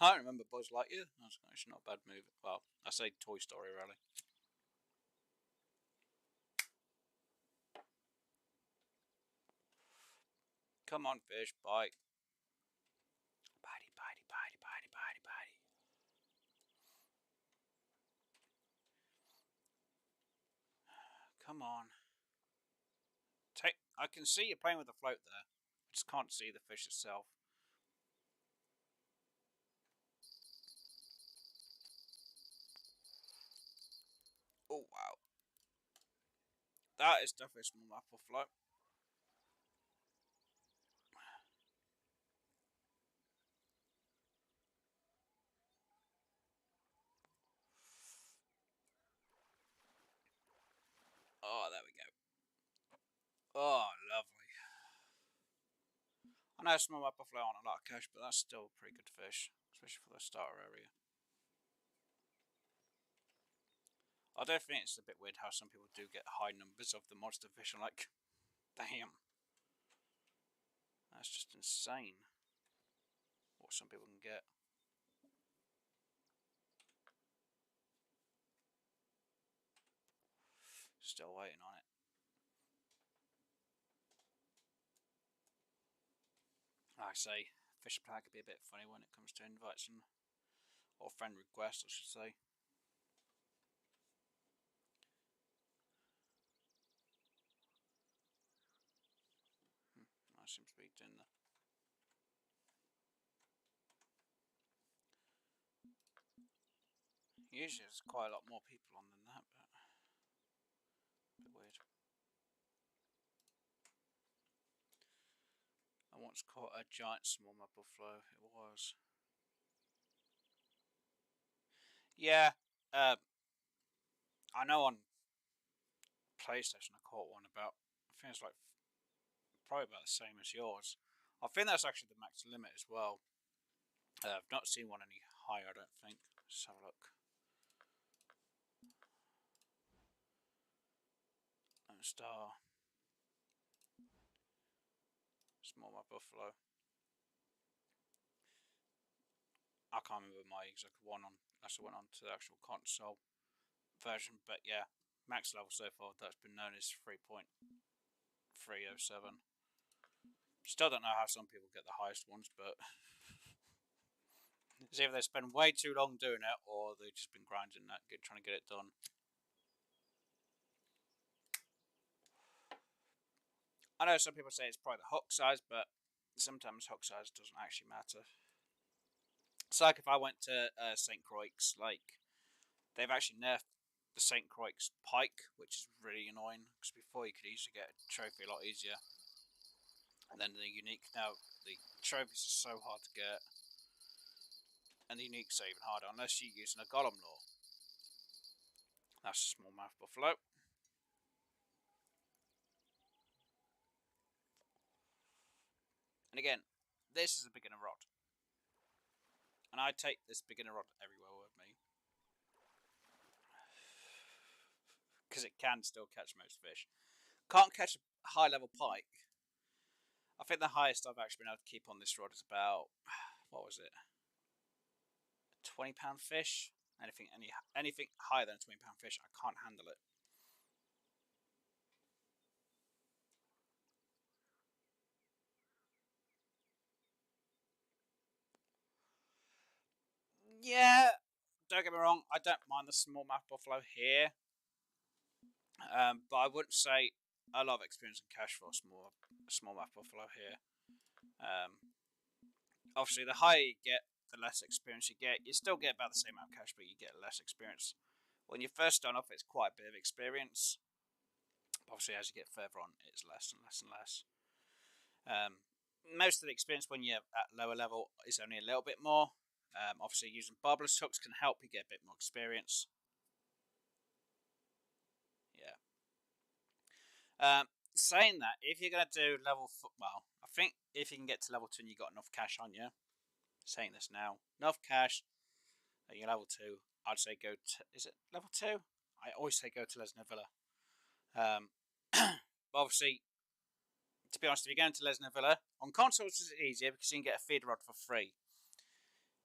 I don't remember Buzz Lightyear. That's actually not a bad movie. Well, I say Toy Story, really. Come on, fish, bite. Bitey, bitey, bitey, bitey, bitey, bitey. Come on. I can see you playing with the float there. I just can't see the fish itself. Oh, wow. That is definitely a small apple float. Oh, there we go. Oh, lovely. I know small apple float on a lot of cash, but that's still a pretty good fish, especially for the starter area. I do think it's a bit weird how some people do get high numbers of the monster fish. I'm like, damn. That's just insane what some people can get. Still waiting on it. Like I say, fish play could be a bit funny when it comes to invites and or friend requests, I should say. I seem to be doing the. Usually there's quite a lot more people on than that, but a bit weird. I once caught a giant smallmouth buffalo. It was. Yeah, I know on PlayStation I caught one about. I think it's like probably about the same as yours. I think that's actually the max limit as well. I've not seen one any higher, I don't think. Let's have a look. Star. Smallmouth buffalo. I can't remember my exact one on. That's the one on to the actual console version, but yeah, max level so far that's been known is 3.307. Still don't know how some people get the highest ones, but it's either they spend way too long doing it, or they've just been grinding that, trying to get it done. I know some people say it's probably the hook size, but sometimes hook size doesn't actually matter. It's like if I went to St. Croix's, like, they've actually nerfed the St. Croix's pike, which is really annoying, because before you could easily get a trophy a lot easier. And then the unique, now the trophies are so hard to get, and the uniques are even harder, unless you're using a golem law. That's a smallmouth buffalo. And again, this is a beginner rod. And I take this beginner rod everywhere with me, because it can still catch most fish. Can't catch a high level pike. I think the highest I've actually been able to keep on this rod is about, what was it, a £20 fish? Anything higher than a £20 fish, I can't handle it. Yeah, don't get me wrong, I don't mind the smallmouth buffalo here, but I wouldn't say a lot of experience in cash for a smallmouth buffalo here. Obviously, the higher you get, the less experience you get. You still get about the same amount of cash, but you get less experience. When you first start off, it's quite a bit of experience. Obviously, as you get further on, it's less and less and less. Most of the experience when you're at lower level is only a little bit more. Obviously, using barbless hooks can help you get a bit more experience. Yeah. Saying that, if you're going to do well, I think if you can get to level 2 and you've got enough cash on you, saying this now, enough cash at your level 2, I'd say go to, is it level 2? I always say go to Lesnar Villa. Obviously, to be honest, if you're going to Lesnar Villa, on consoles it's easier because you can get a feeder rod for free.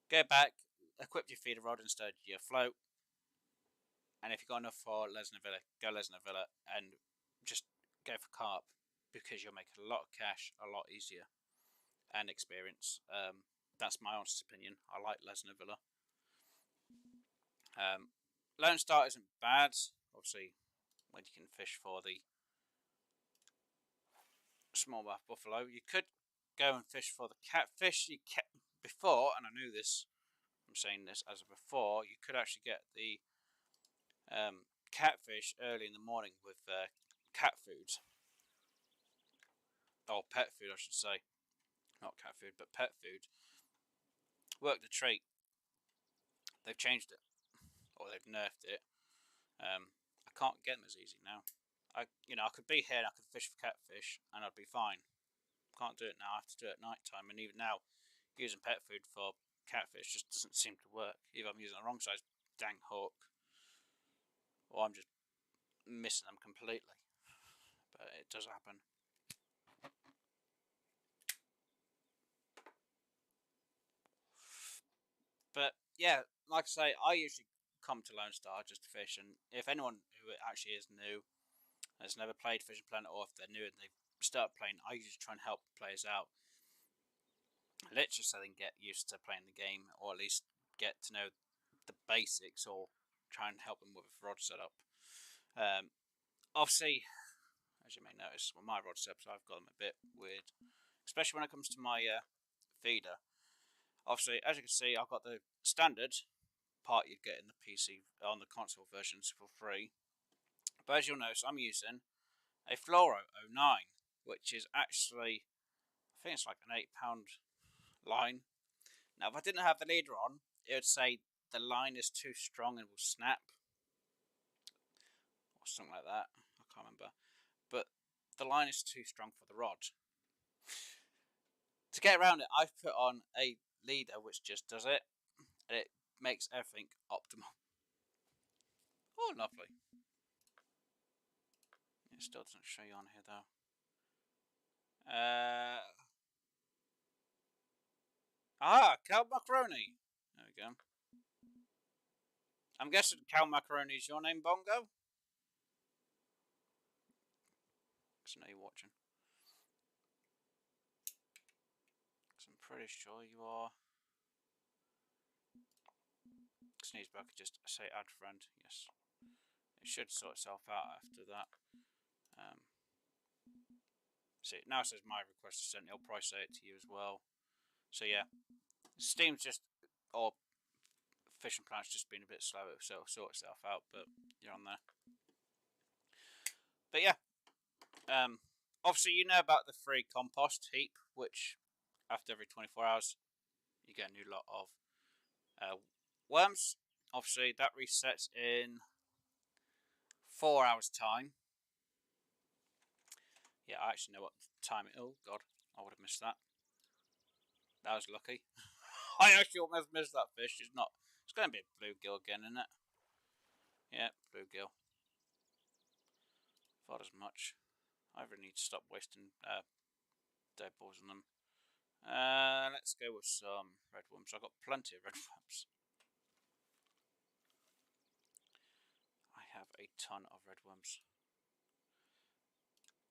Go back, equip your feeder rod instead of your float, and if you've got enough for Lesnar Villa, go Lesnar Villa, and just go for carp, because you'll make a lot of cash a lot easier, and experience. That's my honest opinion. I like Lesnar Villa. Lone Star isn't bad, obviously, when you can fish for the smallmouth buffalo. You could go and fish for the catfish. Before, and I knew this, I'm saying this as a before, you could actually get the catfish early in the morning with cat food. Or pet food, I should say. Not cat food, but pet food. Work the treat. They've changed it, or they've nerfed it. I can't get them as easy now. I could be here and I could fish for catfish and I'd be fine. Can't do it now. I have to do it at night time, and even now, using pet food for catfish just doesn't seem to work. Either I'm using the wrong size dang hook, or I'm just missing them completely. But it does happen. But yeah, like I say, I usually come to Lone Star just to fish, and if anyone who actually is new, has never played Fishing Planet, or if they're new and they start playing, I usually try and help players out, literally so they can get used to playing the game, or at least get to know the basics, or try and help them with a rod setup. Obviously, as you may notice, with my rod setups, I've got them a bit weird, especially when it comes to my feeder. Obviously, as you can see, I've got the standard part you'd get in the PC on the console versions for free. But as you'll notice, I'm using a Fluoro 09, which is actually, I think it's like an £8 line. Now, if I didn't have the leader on, it would say the line is too strong and will snap, or something like that. I can't remember. But the line is too strong for the rod. To get around it, I've put on a leader which just does it, and it makes everything optimal. Oh, lovely. It still doesn't show you on here though. Cow macaroni. There we go. I'm guessing cow macaroni is your name, Bongo? Because I know you're watching. pretty sure you are. Sneeze, but I could just say add friend. Yes, it should sort itself out after that. See, now it says my request is sent. It'll probably say it to you as well. So yeah, Steam's just, or Fishing Planet's just been a bit slow, so it'll sort itself out. But you're on there. But yeah, obviously you know about the free compost heap, which after every 24 hours you get a new lot of worms. Obviously that resets in 4 hours time. Yeah, I actually know what time it. Oh god, I would have missed that. That was lucky. I actually almost missed that fish. It's not. It's going to be a bluegill again, isn't it? Yeah, bluegill. Thought as much. I really need to stop wasting dead balls on them. Let's go with some red worms. I've got plenty of red worms. I have a ton of red worms.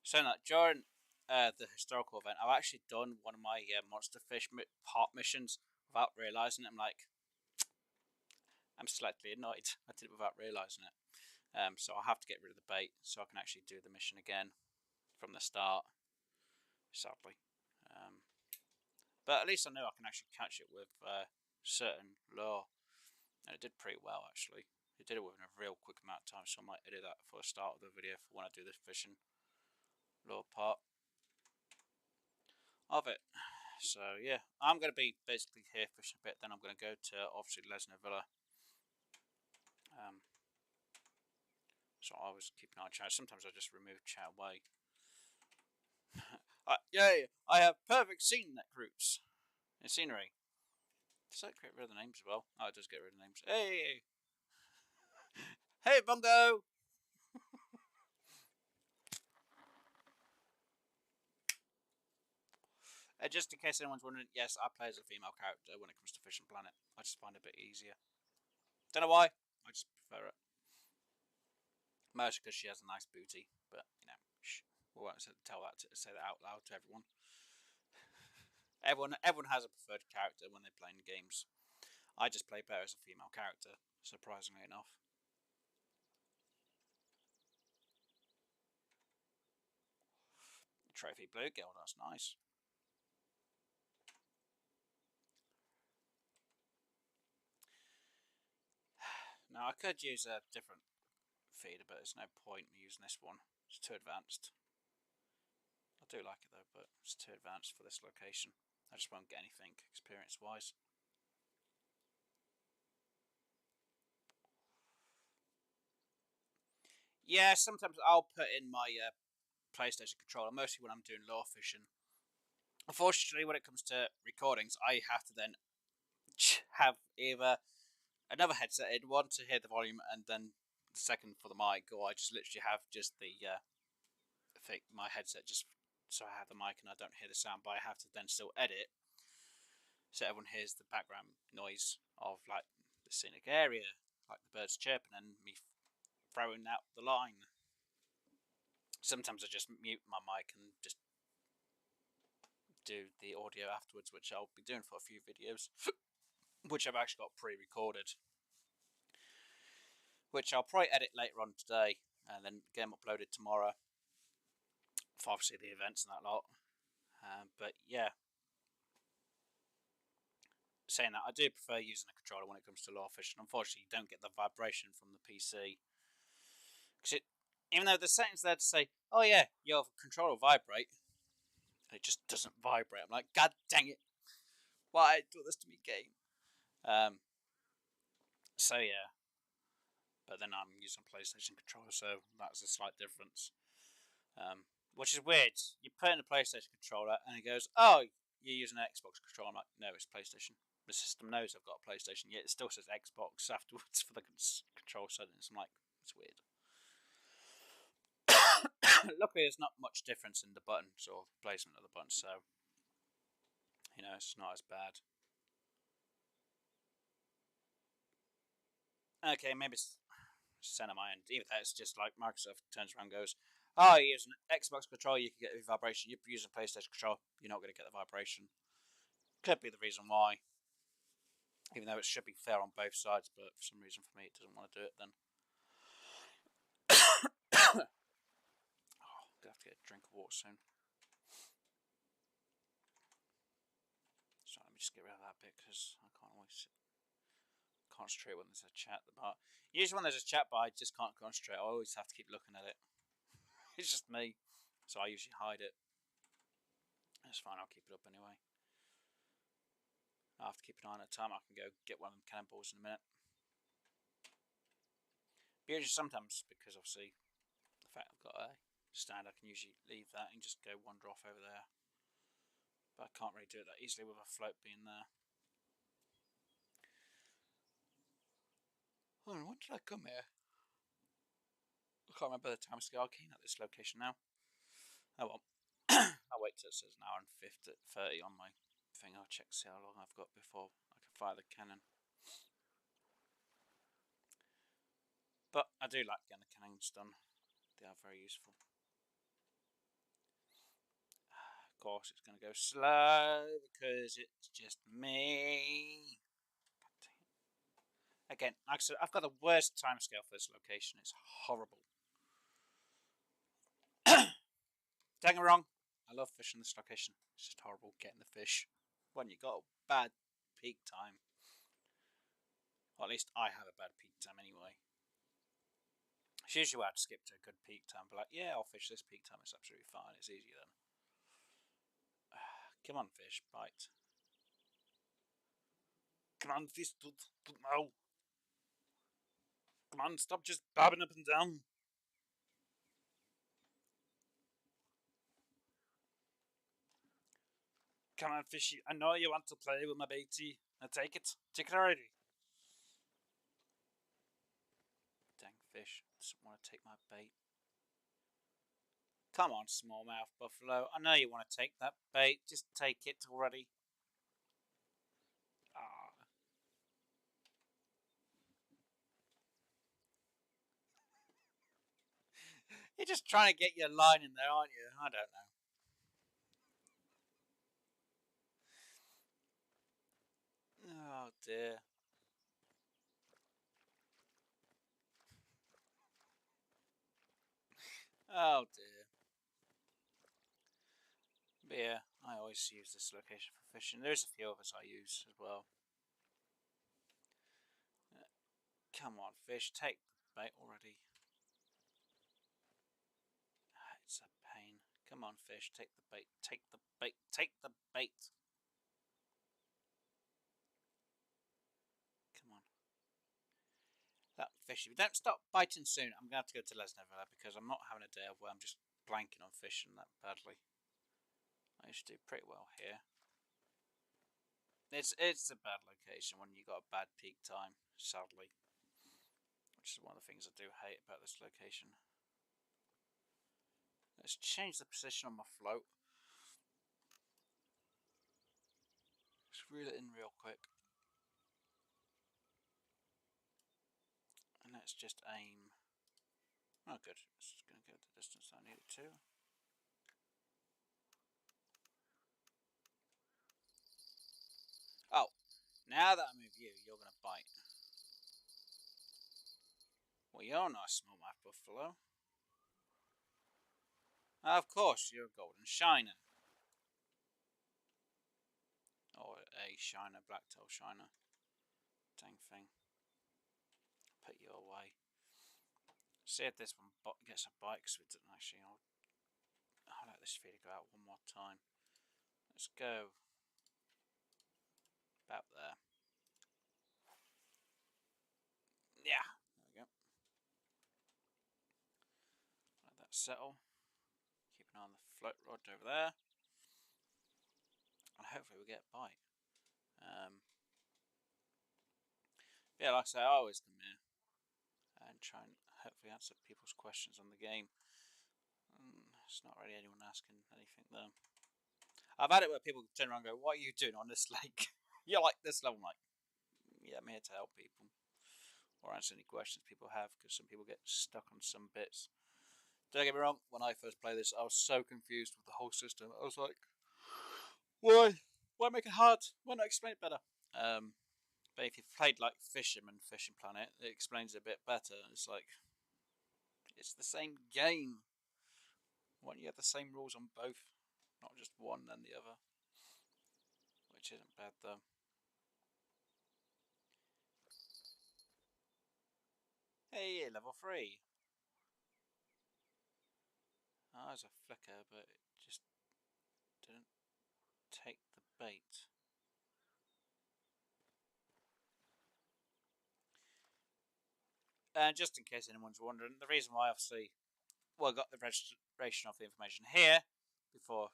So that during the historical event, I've actually done one of my monster fish part missions without realising it. I'm slightly annoyed. I did it without realising it. So I'll have to get rid of the bait so I can actually do the mission again from the start, sadly. But at least I know I can actually catch it with certain lure. And it did pretty well, actually. It did it within a real quick amount of time, so I might edit that for the start of the video for when I do the fishing lure part of it. So yeah, I'm going to be basically here fishing a bit, then I'm going to go to obviously Lesnar Villa. So I was keeping an eye on chat. Sometimes I just remove chat away. Yay! I have perfect scenic routes and scenery. Does that get rid of the names as well? Oh, it does get rid of the names. Hey! Hey, Bungo! Just in case anyone's wondering, yes, I play as a female character when it comes to Fishing Planet. I just find it a bit easier. Don't know why. I just prefer it. Mostly because she has a nice booty, but you know, shh. We won't say that out loud to everyone. Everyone has a preferred character when they're playing games. I just play better as a female character, surprisingly enough. Trophy bluegill, that's nice. Now I could use a different feeder, but there's no point in using this one. It's too advanced. I do like it though, but it's too advanced for this location. I just won't get anything experience-wise. Yeah, sometimes I'll put in my PlayStation controller, mostly when I'm doing lure fishing. Unfortunately, when it comes to recordings, I have to then have either another headset in, one to hear the volume, and then the second for the mic, or I just literally have just my headset just so I have the mic and I don't hear the sound, but I have to then still edit so everyone hears the background noise of like the scenic area, like the birds chirping and me throwing out the line. Sometimes I just mute my mic and just do the audio afterwards, which I'll be doing for a few videos, which I've actually got pre-recorded, which I'll probably edit later on today and then get them uploaded tomorrow for obviously the events and that lot. But yeah, saying that, I do prefer using a controller when it comes to lure fishing. Unfortunately, you don't get the vibration from the PC. Because even though the settings there to say, oh yeah, your controller will vibrate, it just doesn't vibrate. I'm like, god dang it, why do this to me, game? So yeah, but then I'm using a PlayStation controller, so that's a slight difference. Which is weird. You put in a PlayStation controller and it goes, oh, you're using an Xbox controller. I'm like, no, it's PlayStation. The system knows I've got a PlayStation, yet it still says Xbox afterwards for the control settings. I'm like, it's weird. Luckily, there's not much difference in the buttons or placement of the buttons, so you know it's not as bad. Okay, maybe it's sent on my end. Either that, it's just like Microsoft turns around and goes, "Oh, you're using an Xbox controller, you can get the vibration. You're using a PlayStation controller, you're not going to get the vibration." Could be the reason why. Even though it should be fair on both sides, but for some reason for me it doesn't want to do it then. Oh, I'm going to have to get a drink of water soon. So let me just get rid of that bit because I can't always concentrate when there's a chat at the bar. Usually when there's a chat bar I just can't concentrate. I always have to keep looking at it. It's just me. So I usually hide it. That's fine, I'll keep it up anyway. I have to keep an eye on the time. I can go get one of them cannonballs in a minute. But usually sometimes, because obviously the fact I've got a stand, I can usually leave that and just go wander off over there. But I can't really do it that easily with a float being there. Oh, when did I come here? I can't remember the time scale. I'm keen at this location now. Oh well. I'll wait till it says an hour and 30 on my thing. I'll check to see how long I've got before I can fire the cannon. But I do like getting the cannons done. They are very useful. Of course, it's going to go slow because it's just me. Again, like I said, I've got the worst timescale for this location. It's horrible. Don't get me wrong, I love fishing this location. It's just horrible getting the fish when you got a bad peak time. Or at least I have a bad peak time anyway. It's usually where I'd skip to a good peak time, but like, yeah, I'll fish this peak time. It's absolutely fine. It's easy then. Come on, fish, bite. Come on, fish, no. Come on, stop just bobbing up and down. Come on, fishy. I know you want to play with my baity. Now take it. Take it already. Dang fish. Doesn't want to take my bait. Come on, smallmouth buffalo. I know you want to take that bait. Just take it already. Ah. You're just trying to get your line in there, aren't you? I don't know. Oh dear. Oh dear. But yeah, I always use this location for fishing. There's a few others I use as well. Come on, fish, take the bait already. It's a pain. Come on, fish, take the bait. Take the bait. Take the bait. Come on. That fish, if you don't stop biting soon, I'm going to have to go to Lesnar Villa because I'm not having a day where I'm just blanking on fishing that badly. I used to do pretty well here. It's a bad location when you got a bad peak time, sadly. Which is one of the things I do hate about this location. Let's change the position on my float. Let's reel it in real quick. And let's just aim. Oh good, it's just going to go the distance I need it to. Oh, now that I move you, you're going to bite. Well, you're not a smallmouth buffalo. Of course, you're a golden shiner. Or a shiner, blacktail shiner. Dang thing. Put you away. See if this one gets a bite, because we didn't actually. I'll let this feeder go out one more time. Let's go about there. Yeah, there we go. Let that settle. Keep an eye on the float rod over there. And hopefully we'll get a bite. Yeah, like I say, I always come here and try and hopefully answer people's questions on the game. It's not really anyone asking anything though. I've had it where people turn around and go, "What are you doing on this lake? You're like this level." I'm like, yeah, I'm here to help people or answer any questions people have because some people get stuck on some bits. Don't get me wrong, when I first played this, I was so confused with the whole system. I was like, why? Why make it hard? Why not explain it better? But if you've played like Fisherman, Fishing Planet, it explains it a bit better. It's like, it's the same game. Why don't you have the same rules on both? Not just one and the other. Which isn't bad though. Hey, level 3. Oh, there's a flicker, but it just didn't take the bait. And just in case anyone's wondering, the reason why obviously, well, I got the registration of the information here before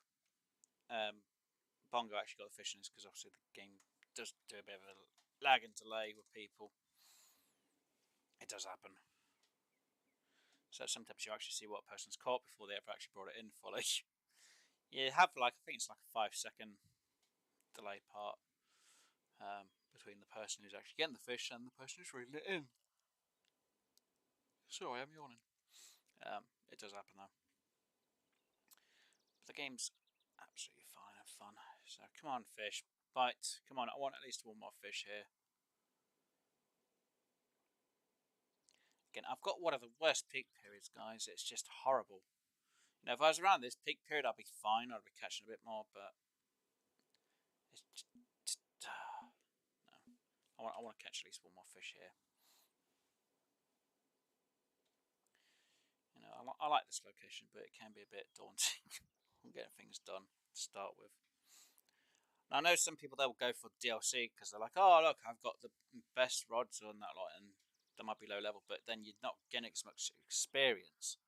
Bongo actually got the fishing is because obviously the game does do a bit of a lag and delay with people. It does happen. So sometimes you actually see what a person's caught before they ever actually brought it in fully. You have like, I think it's like a 5-second delay part between the person who's actually getting the fish and the person who's reeling it in. Sorry, I'm yawning. It does happen though. But the game's absolutely fine and fun. So come on, fish, bite. Come on, I want at least one more fish here. Again, I've got one of the worst peak periods, guys. It's just horrible. You know, if I was around this peak period, I'd be fine. I'd be catching a bit more, but it's just no. I want to catch at least one more fish here. You know, I like this location, but it can be a bit daunting on getting things done to start with. Now, I know some people, they'll go for DLC because they're like, oh, look, I've got the best rods on that lot, and they might be low level, but then you're not getting as much experience.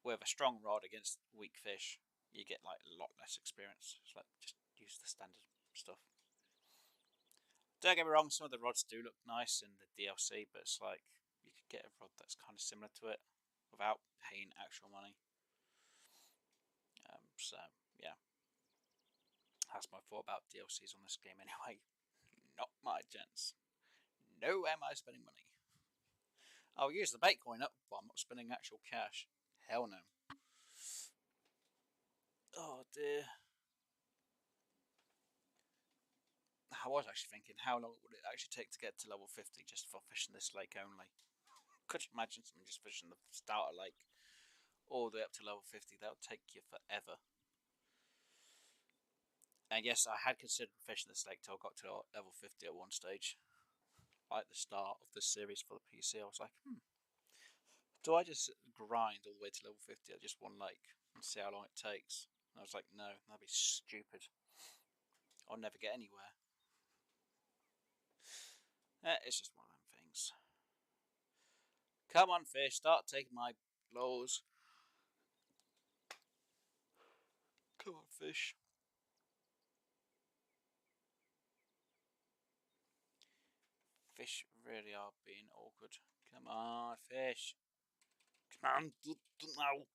With a strong rod against weak fish, you get like a lot less experience. It's like, just use the standard stuff. Don't get me wrong, some of the rods do look nice in the DLC, but it's like you could get a rod that's kind of similar to it without paying actual money. So yeah, that's my thought about DLCs on this game anyway. Not my gents. No, am I spending money? I'll use the bait coin up, but I'm not spending actual cash. Hell no. Oh dear. I was actually thinking, how long would it actually take to get to level 50 just for fishing this lake only? Could you imagine someone just fishing the starter lake all the way up to level 50? That would take you forever. And yes, I had considered fishing this lake till I got to level 50 at one stage. Like the start of this series for the PC, I was like, do I just grind all the way to level 50 at just one lake and see how long it takes? And I was like, no, that'd be stupid. I'll never get anywhere. It's just one of them things. Come on, fish, start taking my blows. Come on, fish. Fish really are being awkward. Come on, fish. Come on, now.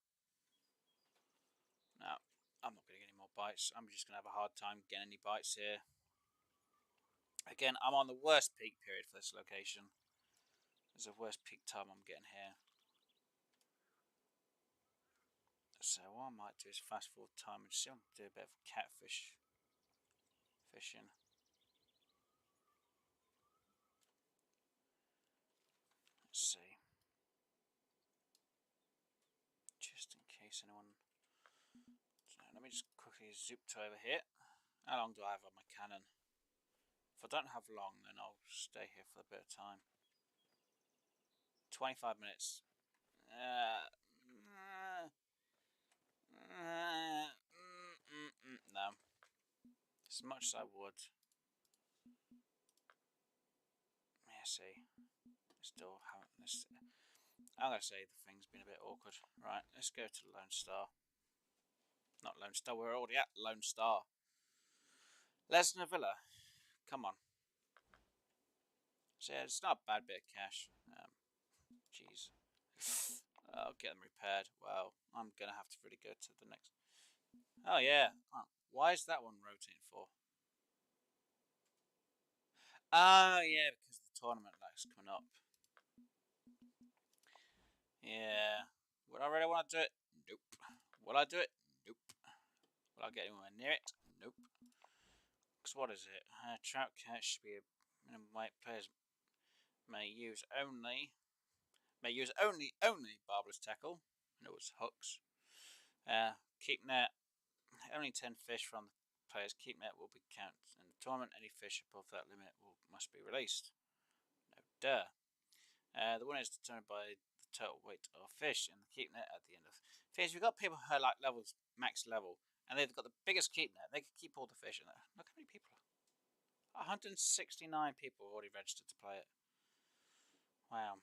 No, I'm not going to get any more bites. I'm just going to have a hard time getting any bites here. Again, I'm on the worst peak period for this location. It's the worst peak time I'm getting here. So what I might do is fast forward time and see if I can do a bit of catfish fishing. Let's see. Just in case anyone... So let me just quickly zoop to over here. How long do I have on my cannon? If I don't have long, then I'll stay here for a bit of time. 25 minutes. No. As much as I would. Yeah, see. Still haven't. I'm going to say the thing's been a bit awkward. Right, let's go to Lone Star. Not Lone Star, we're already at Lone Star. Lesnar Villa. Come on. So yeah, it's not a bad bit of cash. Jeez. I'll get them repaired. Well, I'm going to have to really go to the next. Oh, yeah. Oh, why is that one rotating for? Oh, yeah, because the tournament light's coming up. Yeah. Would I really want to do it? Nope. Will I do it? Nope. Will I get anywhere near it? Nope. So what is it? Trout catch should be a minimum weight. Players may use only barbless tackle. No, it's hooks. Keep net. Only 10 fish from the player's keep net will be counted in the tournament. Any fish above that limit must be released. No duh. The winner is determined by the total weight of fish in the keep net at the end of. Things we've got people who are like levels max level, and they've got the biggest keep net. They can keep all the fish in there. Look how many people. 169 people already registered to play it. Wow.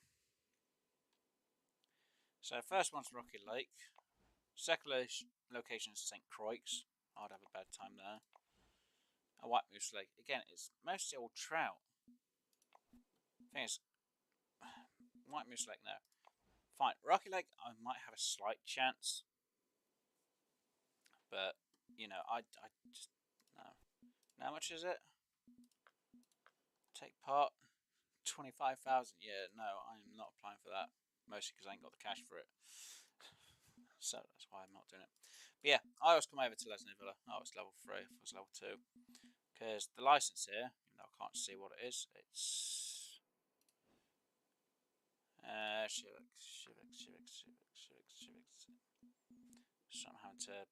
So first one's Rocky Lake. Second location is St. Croix. I'd have a bad time there. A White Moose Lake. Again, it's mostly all trout. Thing is, White Moose Lake now. Fine. Rocky Lake, I might have a slight chance. But, you know, I just, no. How much is it? Take part? 25,000. Yeah, no, I'm not applying for that. Mostly because I ain't got the cash for it. So that's why I'm not doing it. But yeah, I always come over to Lesney Villa. I was level 3, if I was level 2. Because the license here, even though I can't see what it is, it's Shivak. So I'm having to.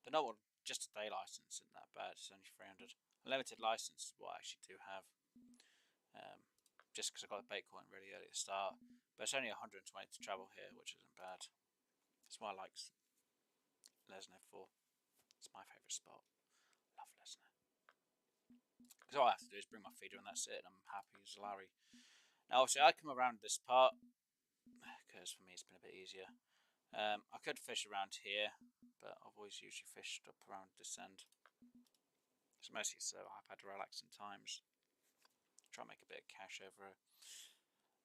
They're not just a day license, isn't that bad? It's only 300. A limited license is what I actually do have. Just because I got the bait coin really early at the start, but it's only 120 to travel here, which isn't bad. That's why I like Lesnar for. It's my favourite spot. Love Lesnar. Because all I have to do is bring my feeder and that's it, and I'm happy as Larry. Now, obviously, I come around this part because for me it's been a bit easier. I could fish around here, but I've always usually fished up around this end. It's mostly so I've had relaxing times. Try and make a bit of cash over it.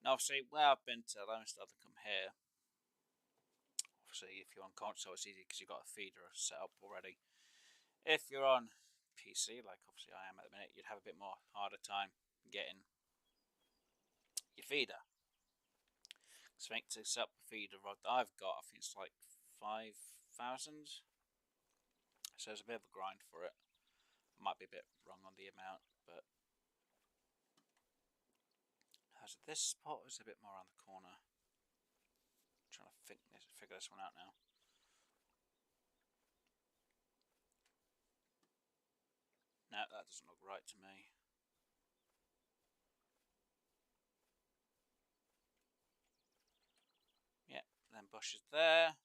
Now, obviously, where I've been to, I almost have to come here. Obviously, if you're on console, it's easy because you've got a feeder set up already. If you're on PC, like obviously I am at the minute, you'd have a bit more harder time getting your feeder. So I think to set up the feeder rod that I've got, I think it's like 5,000. So it's a bit of a grind for it. I might be a bit wrong on the amount, but this spot is a bit more around the corner. I'm trying to figure this one out now. No, that doesn't look right to me. Yep, then bushes there.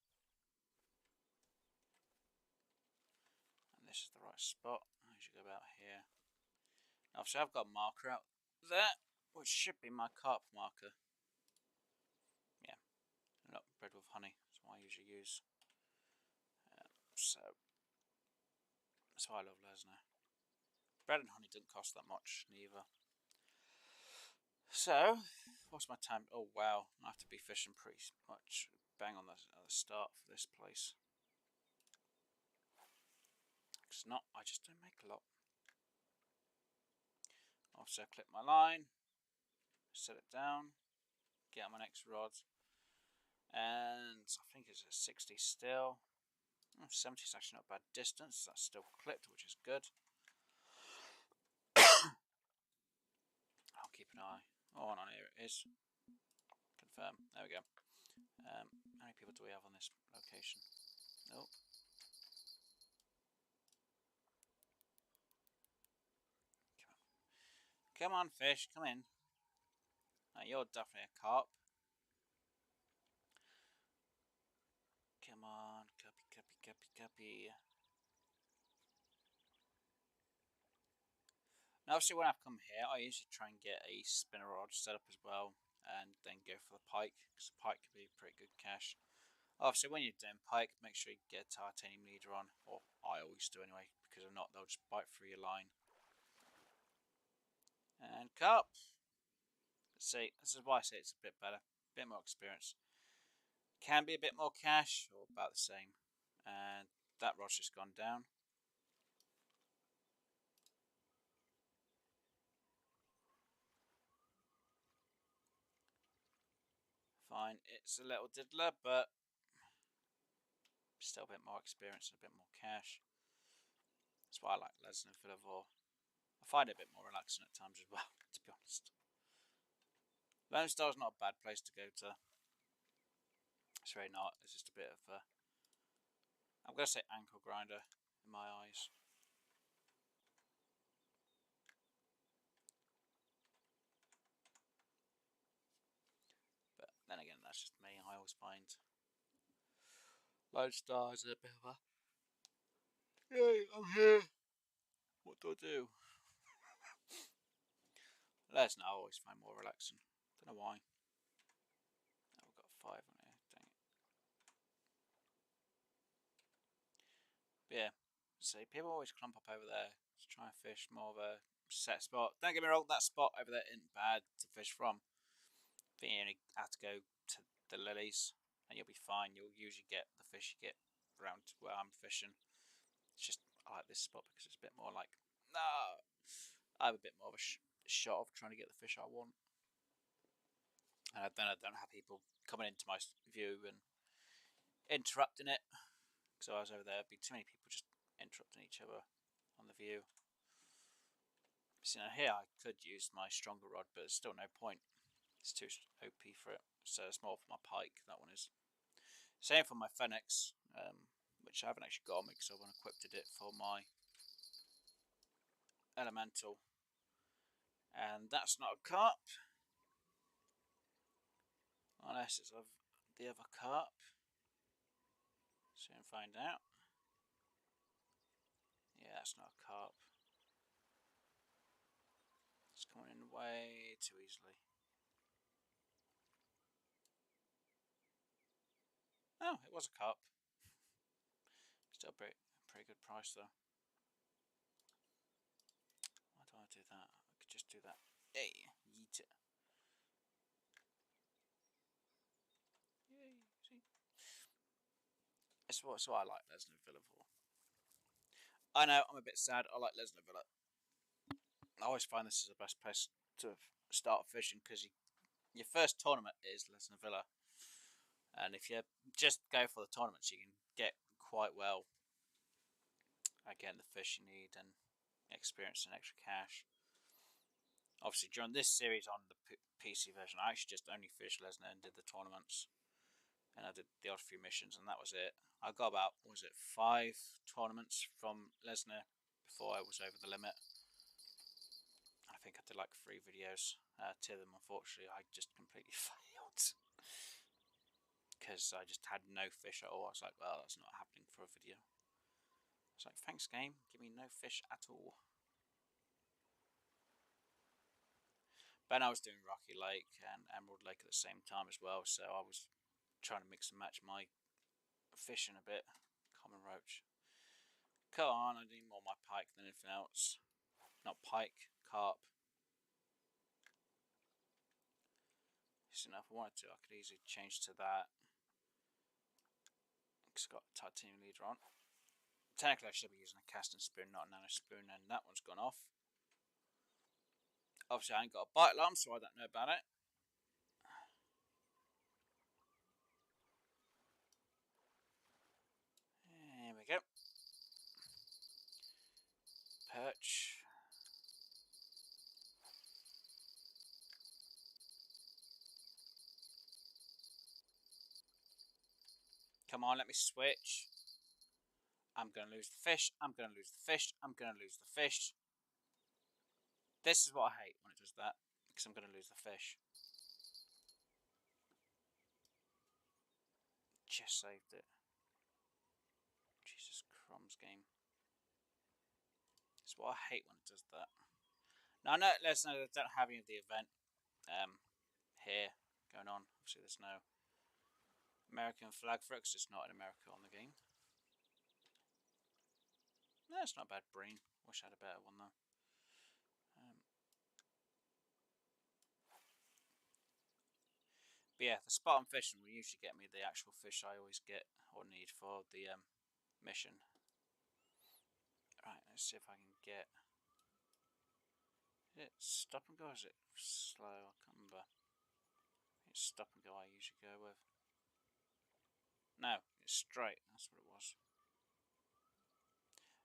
And this is the right spot. I should go about here. Now, obviously, I've got a marker out there, which should be my carp marker. Yeah, look, bread with honey. That's what I usually use. So, that's why I love Lesnar. Bread and honey didn't cost that much, neither. So, what's my time? Oh, wow. I have to be fishing pretty much bang on the start for this place. It's not, I just don't make a lot. Obviously, I clip my line, set it down, get on my next rod, and I think it's a 60 still. 70 is actually not a bad distance. That's still clipped, which is good. I'll keep an eye. Oh, on here it is. Confirm. There we go. How many people do we have on this location? Oh. Come on, fish. Come in. Now, you're definitely a carp. Come on. Cuppy. Now, obviously, when I've come here, I usually try and get a spinner rod set up as well, and then go for the pike, because the pike can be pretty good cash. Obviously, when you're doing pike, make sure you get a titanium leader on, or I always do anyway, because if not, they'll just bite through your line. And carp. Let's see, this is why I say it's a bit better, a bit more experience. Can be a bit more cash, or about the same. And that rod's just gone down. Fine, it's a little diddler, but still a bit more experience and a bit more cash. That's why I like Lesnar Villavour. I find it a bit more relaxing at times as well, to be honest. Lone Star's not a bad place to go to. It's really not. It's just a bit of a, I'm going to say ankle grinder in my eyes. But then again, that's just me. I always find Lone Star is a bit of a, yay, I'm here. What do I do? Lesnar I always find more relaxing. Don't know why. Oh, we've got 5 on here. Dang it. But yeah, see, people always clump up over there to try and fish more of a set spot. Don't get me wrong, that spot over there isn't bad to fish from. I think you only have to go to the lilies and you'll be fine. You'll usually get the fish you get around where I'm fishing. It's just, I like this spot because it's a bit more like, no, I have a bit more of a shot of trying to get the fish I want. And then I don't have people coming into my view and interrupting it. So I was over there, there'd be too many people just interrupting each other on the view. So now here I could use my stronger rod, but there's still no point. It's too OP for it. So it's more for my pike, that one is. Same for my Phoenix, which I haven't actually got on me because I've unequipped it for my elemental. And that's not a carp. Unless it's of the other carp. Soon find out. Yeah, that's not a carp. It's coming in way too easily. Oh, it was a carp. Still a pretty good price though. Why do I do that? I could just do that. Hey, yeet it. Yay, see? It's what I like Lesnar Villa for. I know, I'm a bit sad. I like Lesnar Villa. I always find this is the best place to start fishing because your first tournament is Lesnar Villa. And if you just go for the tournaments, you can get quite well at getting the fish you need and experience and extra cash. Obviously, during this series on the PC version, I actually just only fished Lesnar and did the tournaments. And I did the odd few missions, and that was it. I got about, 5 tournaments from Lesnar before I was over the limit. I think I did like 3 videos. 2 of them, unfortunately, I just completely failed. Because I just had no fish at all. I was like, well, that's not happening for a video. I was like, thanks, game. Give me no fish at all. But I was doing Rocky Lake and Emerald Lake at the same time as well, so I was trying to mix and match my fishing a bit. Common roach. Come on, I need more my pike than anything else. Not pike, carp. So now if I wanted to, I could easily change to that. It's got a titanium leader on. Technically, I should be using a casting spoon, not a nano spoon, and that one's gone off. Obviously, I ain't got a bite alarm, so I don't know about it. Here we go. Perch. Come on, let me switch. I'm going to lose the fish. I'm going to lose the fish. I'm going to lose the fish. This is what I hate when it does that, because I'm going to lose the fish. Just saved it. Jesus crumbs, game. It's what I hate when it does that. Now, I know, let's know they don't have any of the event here going on. Obviously, there's no American flag for it because it's not in America on the game. No, it's not a bad bream. Wish I had a better one though. But yeah, the spot I'm fishing will usually get me the actual fish I always get or need for the mission. Right, let's see if I can get. Is it stop and go or is it slow? I can't remember. It's stop and go I usually go with. No, it's straight. That's what it was.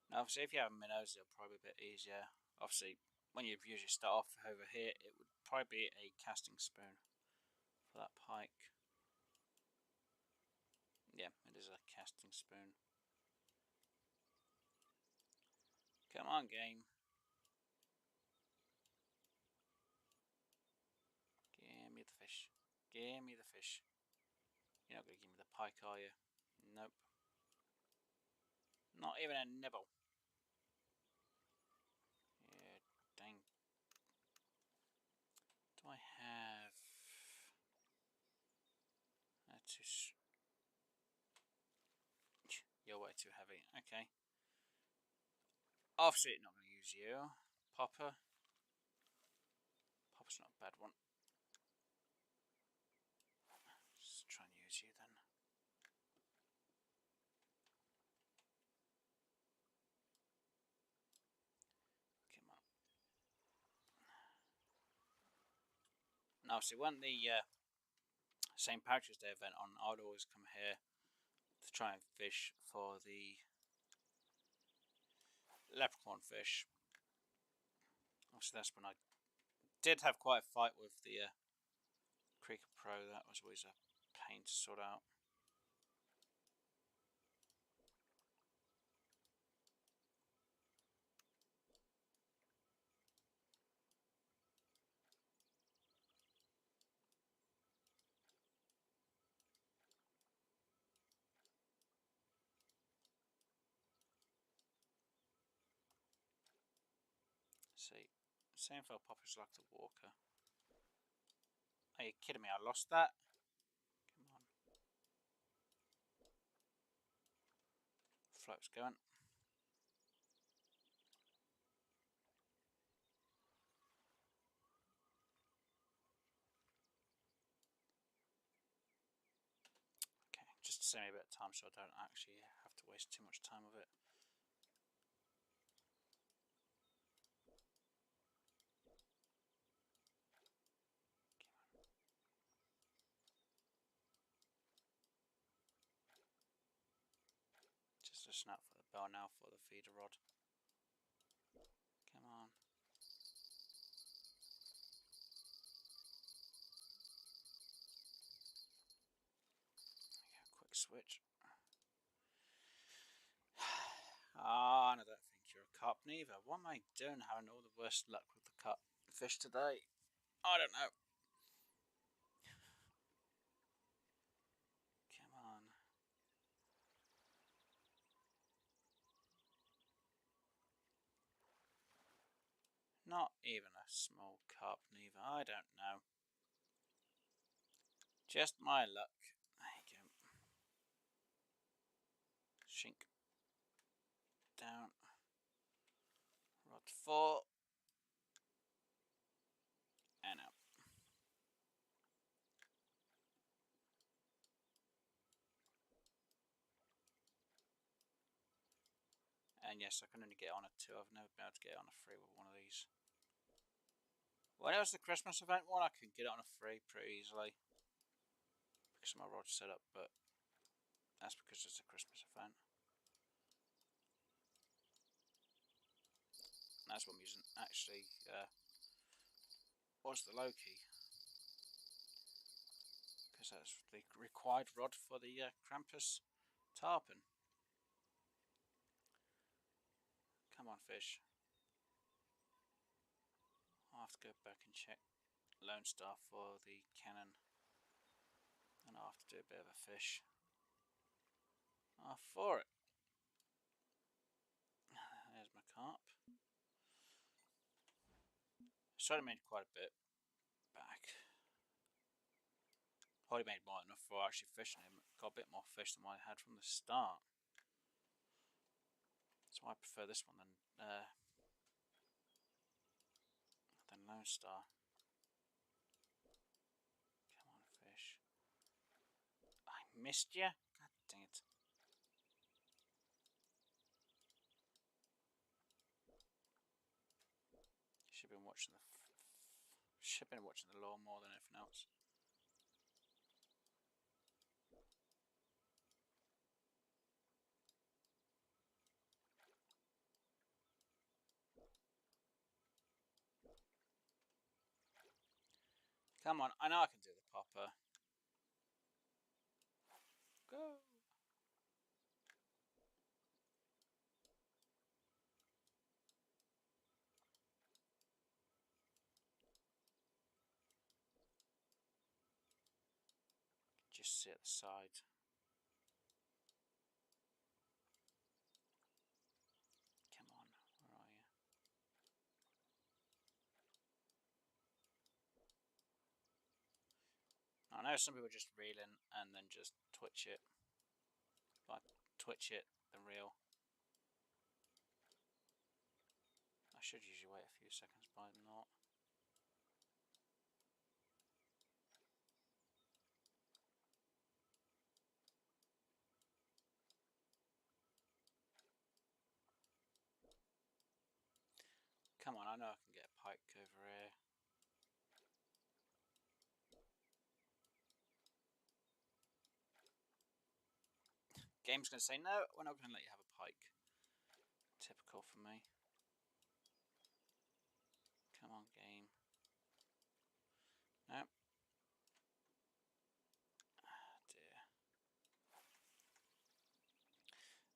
No, Obviously, if you have minnows, it'll probably be a bit easier. Obviously, when you usually start off over here, it would probably be a casting spoon for that pike. Yeah, it is a casting spoon. Come on, game. Give me the fish. Give me the fish. You're not going to give me the pike, are you? Nope. Not even a nibble. Yeah, dang. Do I have... That's You're way too heavy. Okay. Obviously, not going to use you. Popper. Popper's not a bad one. Let's try and use you then. Come on. Now, see, when the St. Patrick's Day event on, I would always come here to try and fish for the leprechaun fish. Obviously, that's when I did have quite a fight with the Creeker Pro. That was always a pain to sort out. See, same for poppers like the walker. Are you kidding me? I lost that. Come on. Float's going. Okay, just to save me a bit of time so I don't actually have to waste too much time with it. Just a snap for the bell now for the feeder rod. Come on. Yeah, quick switch. Ah, and I don't think you're a carp neither. What am I doing having all the worst luck with the carp fish today? I don't know. Come on. Not even a small carp neither. I don't know. Just my luck. There you go. Shink. Down. Rod 4. And out. And yes, I can only get on a 2. I've never been able to get on a 3 with one of these. When it was the Christmas event one, I could get it on a 3 pretty easily. Because my rod's set up, but that's because it's a Christmas event. And that's what I'm using. Actually, was the Loki. Because that's the required rod for the Krampus tarpon. Come on, fish. I'll have to go back and check Lone Star for the cannon. And I'll have to do a bit of a fish. For it. There's my carp. So I made quite a bit back. Probably made more than enough for actually fishing him. Got a bit more fish than what I had from the start. So I prefer this one than Lone Star. Come on, fish. I missed you. God dang it. Should have been watching the law more than anything else. Come on, I know I can do the popper. Go. Just sit at the side. Come on, where are you? I know some people just reel in and then just twitch it. Like twitch it, the reel. I should usually wait a few seconds, but I'm not. Come on, I know I can get a pike over here. Game's going to say, no, we're not going to let you have a pike. Typical for me. Come on, game. No. Oh, dear.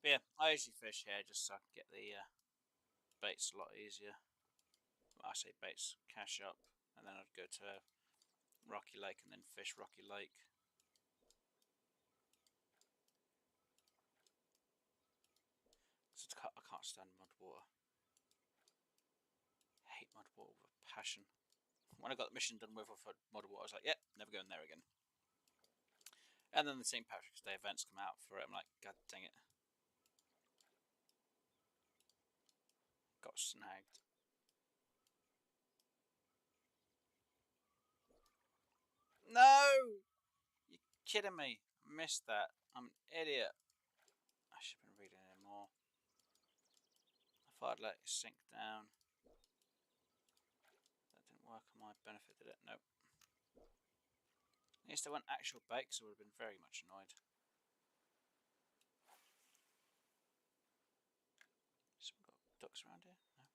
But yeah, I usually fish here just so I can get the baits a lot easier. Well, I say baits, cash up, and then I'd go to Rocky Lake and then fish Rocky Lake. I can't stand mud water. I hate mud water with a passion. When I got the mission done with mud water, I was like, yep, never going there again. And then the St. Patrick's Day events come out for it. I'm like, god dang it. Got snagged. No! You're kidding me. I missed that. I'm an idiot. I should have been reading it more. I thought I'd let it sink down. That didn't work on my benefit, did it? Nope. At least I went actual bait, because I would have been very much annoyed. So we've got ducks around here? No.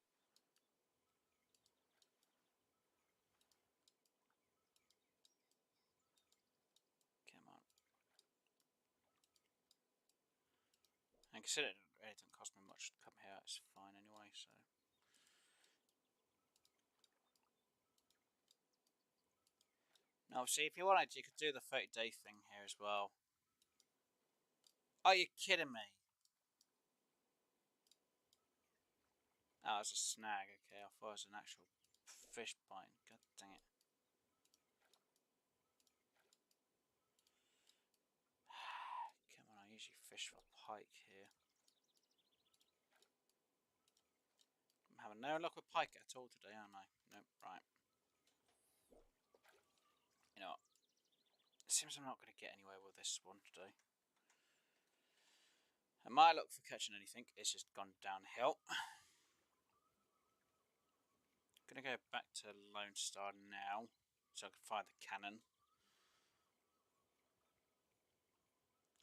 Come on. And considering it didn't cost me much to come here, it's fine anyway, so. Now, see, if you wanted, you could do the 30-day thing here as well. Are you kidding me? Oh, it was a snag. Okay, I thought it was an actual fish bite. God dang it. Come on, I usually fish for pike here. I'm having no luck with pike at all today, aren't I? Nope, right. You know what? It seems I'm not going to get anywhere with this one today. And my luck for catching anything is just gone downhill. I'm going to go back to Lone Star now, so I can find the cannon.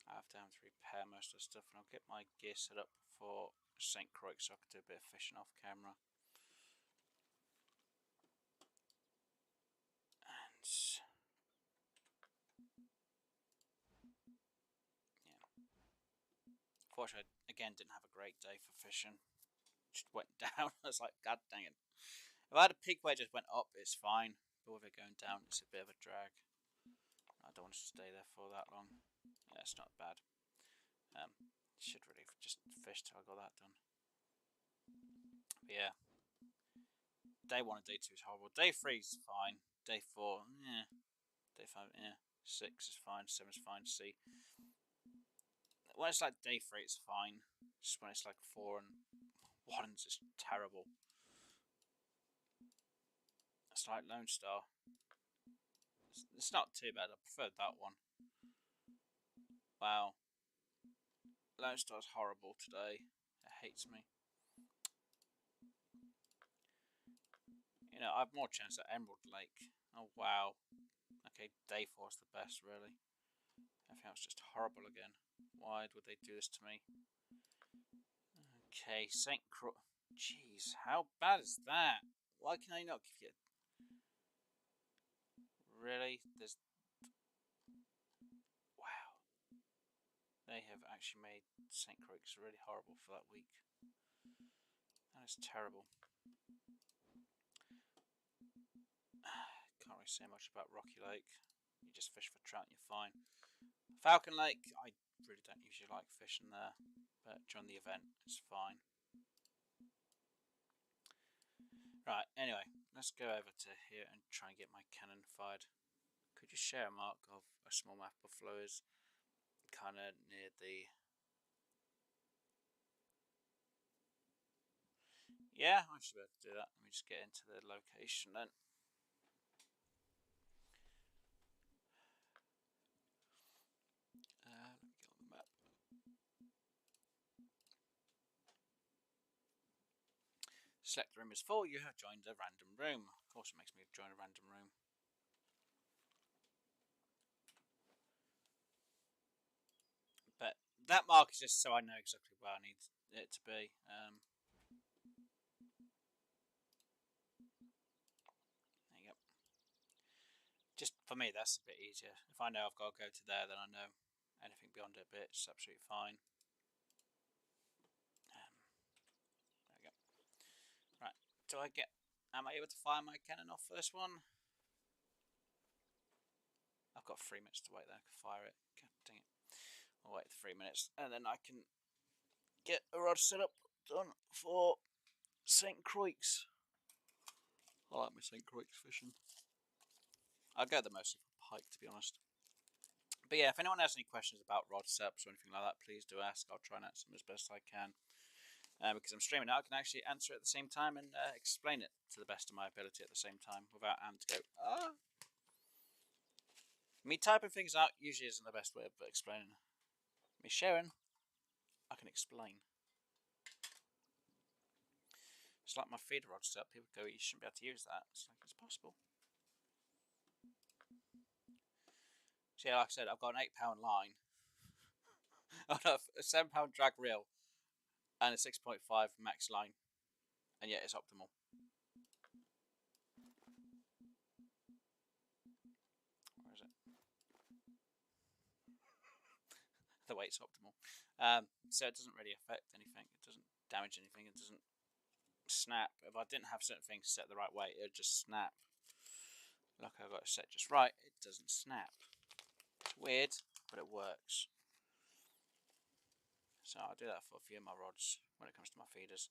I have to repair most of the stuff, and I'll get my gear set up for St. Croix so I can do a bit of fishing off camera. And yeah, fortunately, I again didn't have a great day for fishing. Just went down. I was like, god dang it. If I had a peak where it just went up, it's fine. But with it going down, it's a bit of a drag. I don't want to stay there for that long. Yeah, it's not bad. Should really just fish till I got that done. But yeah. Day 1 and day 2 is horrible. Day 3 is fine. Day 4, yeah. Day 5, yeah. 6 is fine. 7 is fine. See. When it's like day 3, it's fine. Just when it's like 4 and 1, it's just terrible. It's like Lone Star. It's not too bad. I prefer that one. Wow. Lone Star's horrible today. It hates me. You know, I have more chance at Emerald Lake. Oh, wow. Okay, day 4 is the best, really. Everything else is just horrible again. Why would they do this to me? Okay, St. Croix. Jeez, how bad is that? Why can I not give you... Really? There's... Wow. They have actually made St. Croix really horrible for that week. That is terrible. Can't really say much about Rocky Lake. You just fish for trout and you're fine. Falcon Lake, I really don't usually like fishing there, but during the event it's fine. Right, anyway, let's go over to here and try and get my cannon fired. Could you share a mark of a small map of flows kind of near the... Yeah, I should be able to do that. Let me just get into the location then. Let me get on the map. Select the room is full. You have joined a random room. Of course, it makes me join a random room. But that mark is just so I know exactly where I need it to be. There you go. Just for me, that's a bit easier. If I know I've got to go to there, then I know anything beyond it a bit is absolutely fine. There we go. Right, am I able to fire my cannon off for this one? I've got 3 minutes to wait then I can fire it. God dang it. I'll wait 3 minutes and then I can get a rod set up done for St. Croix. I like my St. Croix fishing. I go there mostly for pike, to be honest. But yeah, if anyone has any questions about rod setups or anything like that, please do ask. I'll try and answer them as best I can. Because I'm streaming now, I can actually answer it at the same time and explain it to the best of my ability at the same time without having to go, ah. Me typing things out usually isn't the best way of explaining. Me sharing, I can explain. It's like my feeder rod setup. People go, you shouldn't be able to use that. It's like, it's possible. So yeah, like I said, I've got an 8-pound line. I've got a 7-pound drag reel and a 6.5 max line, and yet it's optimal. Where is it? The weight's optimal. So it doesn't really affect anything. It doesn't damage anything. It doesn't snap. If I didn't have certain things set the right way, it would just snap. Look, I've got it set just right. It doesn't snap. It's weird, but it works. So I'll do that for a few of my rods when it comes to my feeders.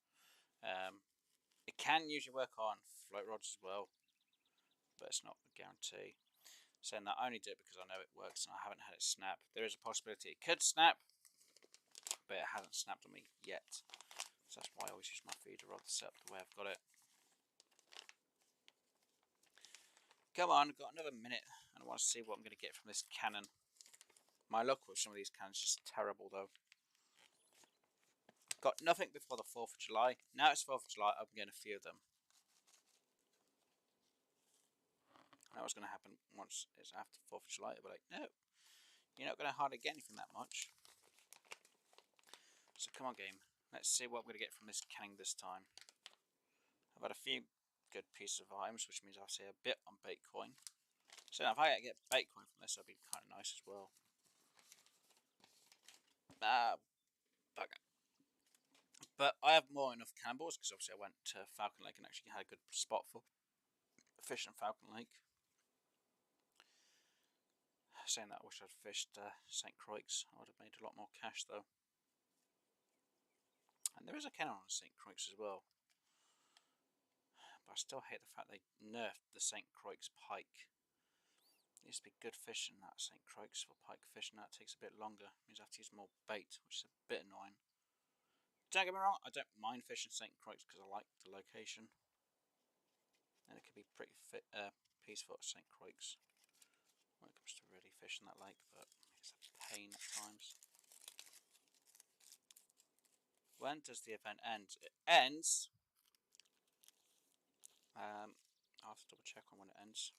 It can usually work on float rods as well, but it's not a guarantee. Saying that, I only do it because I know it works and I haven't had it snap. There is a possibility it could snap, but it hasn't snapped on me yet. So that's why I always use my feeder rod set up the way I've got it. Come on, I've got another minute and I want to see what I'm going to get from this cannon. My luck with some of these cannons is just terrible though. Got nothing before the 4th of July. Now it's 4th of July, I'm getting a few of them. That was going to happen once it's after 4th of July. I'll be like, no, you're not going to hardly get anything that much. So come on, game. Let's see what I'm going to get from this canning this time. I've had a few good pieces of items, which means I'll see a bit on Baitcoin. So now if I get Baitcoin from this, that'll be kind of nice as well. Bugger. But I have more enough Cannonballs because obviously I went to Falcon Lake and actually had a good spot for fishing Falcon Lake. Saying that, I wish I'd fished St. Croix. I would have made a lot more cash though. And there is a cannon on St. Croix as well. But I still hate the fact they nerfed the St. Croix pike. It used to be good fishing at St. Croix for pike fishing. That takes a bit longer. It means I have to use more bait, which is a bit annoying. Don't get me wrong, I don't mind fishing St. Croix because I like the location. And it can be pretty peaceful at St. Croix when it comes to really fishing that lake, but it's a pain at times. When does the event end? It ends... I'll have to double check on when it ends.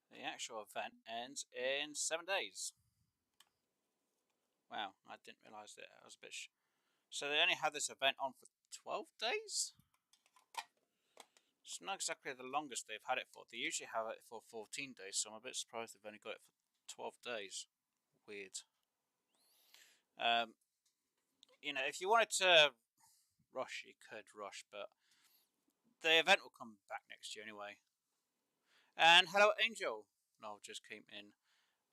The actual event ends in 7 days. Wow, I didn't realise that. I was a bit... So they only had this event on for 12 days? It's not exactly the longest they've had it for. They usually have it for 14 days, so I'm a bit surprised they've only got it for 12 days. Weird. You know, if you wanted to rush, you could rush, but the event will come back next year anyway. And hello, Angel. No, just came in,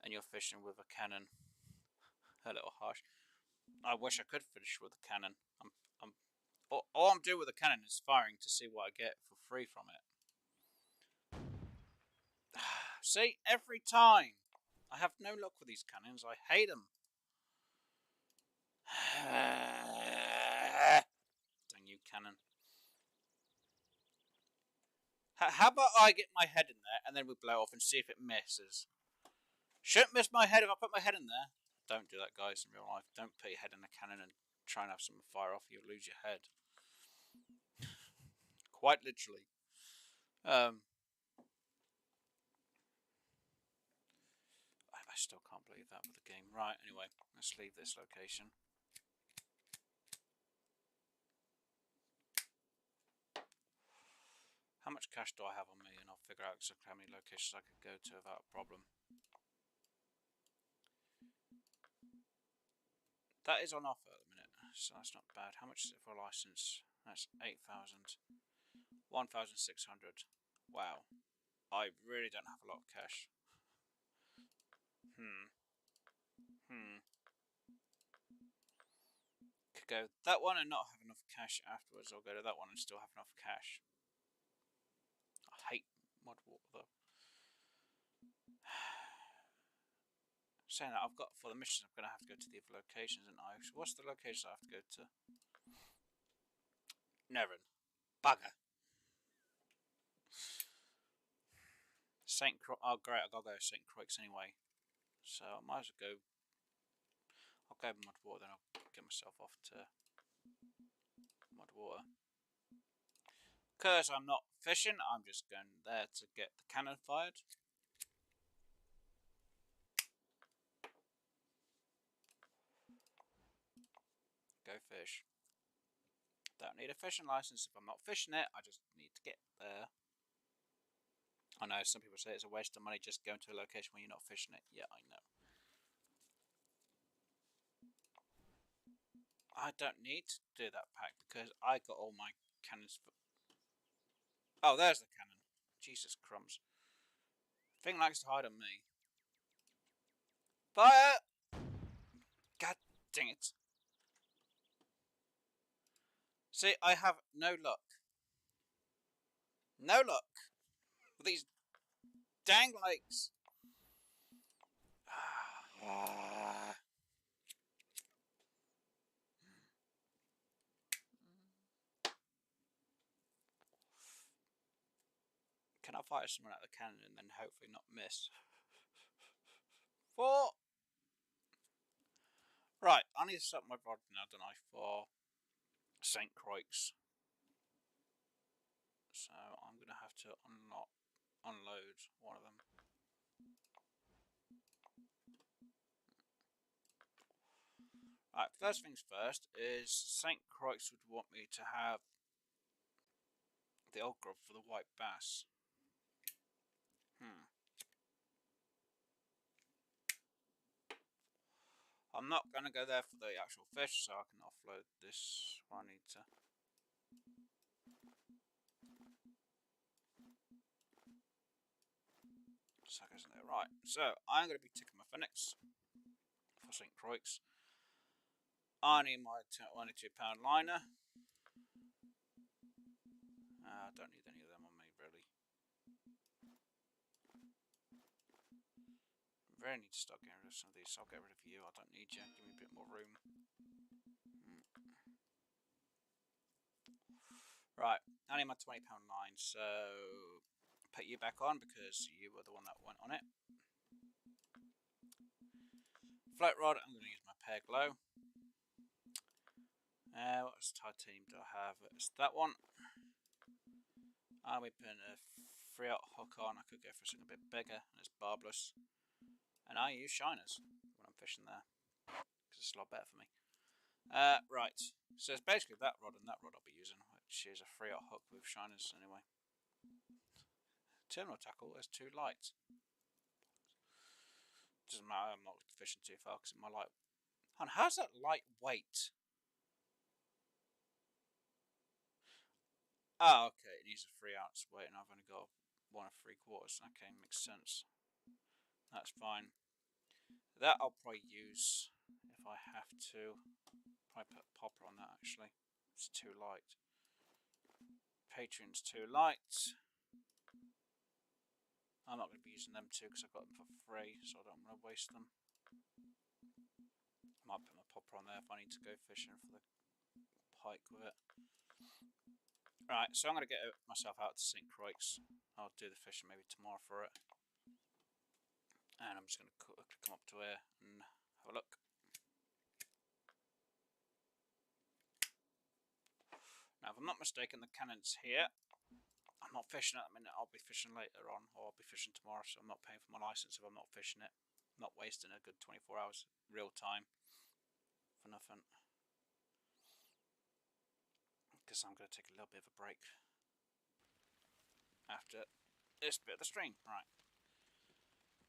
and you're fishing with a cannon. A little harsh. I wish I could fish with a cannon. All I'm doing with a cannon is firing to see what I get for free from it. See, every time. I have no luck with these cannons. I hate them. Dang you, cannon. How about I get my head in there and then we blow off and see if it misses? Shouldn't miss my head if I put my head in there. Don't do that, guys, in real life. Don't put your head in a cannon and try and have someone fire off. You'll lose your head. Quite literally. I still can't believe that with the game. Right, anyway, let's leave this location. How much cash do I have on me? And I'll figure out exactly how many locations I could go to without a problem. That is on offer at the minute, so that's not bad. How much is it for a license? That's 8,000. 1,600. Wow. I really don't have a lot of cash. Could go that one and not have enough cash afterwards, or go to that one and still have enough cash. I hate mud water though. Saying that, I've got for the missions, I'm going to have to go to the other locations, and what's the locations I have to go to? Nevern. Bugger. St. Croix. Oh, great, I've got to go to St. Croix anyway. So I might as well go. I'll go mud water, then I'll get myself off to mud water. Because I'm not fishing, I'm just going there to get the cannon fired. Go fish. Don't need a fishing license if I'm not fishing it, I just need to get there. I know some people say it's a waste of money just going to a location where you're not fishing it. Yeah, I know. I don't need to do that pack because I got all my cannons. Oh, there's the cannon. Jesus crumbs. Thing likes to hide on me. Fire! God dang it. See, I have no luck. No luck with these dang lakes. Can I fire someone out of the cannon and then hopefully not miss? 4. Right, I need to set my rod now, don't I, for St. Croix. So I'm going to have to unload one of them. Right, first things first is St. Croix would want me to have the old grub for the white bass. I'm not going to go there for the actual fish, so I can offload this where I need to. Suckers in there. Right, so I'm going to be ticking my Phoenix for St. Croix. I need my 22-pound liner. I don't need any of them on me, really. Really need to start getting rid of some of these. I'll get rid of you. I don't need you. Give me a bit more room. Right, I need my 20-pound line, so put you back on because you were the one that went on it. Float rod, I'm going to use my peg low. What titanium do I have? It's that one. I'll be putting a 3/0 hook on. I could go for something a bit bigger, and it's barbless. And I use shiners when I'm fishing there, because it's a lot better for me. Right, so it's basically that rod and that rod I'll be using, which is a 3/0 hook with shiners anyway. Terminal tackle is too light. Doesn't matter, I'm not fishing too far because my light. And how's that lightweight? Oh, okay, it needs a 3 ounce weight and I've only got 1 3/4. Okay, makes sense. That's fine. That I'll probably use if I have to. Probably put a popper on that actually. It's too light. Patreon's too light. I'm not going to be using them too because I've got them for free, so I don't want to waste them. I might put my popper on there if I need to go fishing for the pike with it. Right, so I'm going to get myself out to St. Croix. I'll do the fishing maybe tomorrow for it. And I'm just going to come up to here and have a look. Now, if I'm not mistaken, the cannon's here. I'm not fishing at the minute. I'll be fishing later on, or I'll be fishing tomorrow, so I'm not paying for my license if I'm not fishing it. I'm not wasting a good 24 hours real time for nothing. Because I'm going to take a little bit of a break after this bit of the stream. Right.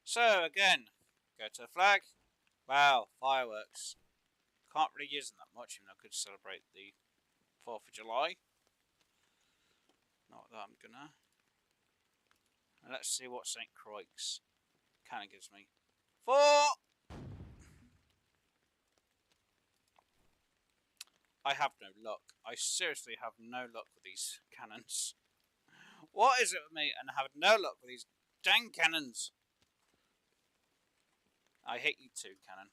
So, again, go to the flag. Wow, fireworks. Can't really use them that much, even though I could celebrate the 4th of July. Not that I'm gonna. And let's see what St. Croix kind of gives me. 4! I have no luck. I seriously have no luck with these cannons. What is it with me and I have no luck with these dang cannons? I hate you too, cannon.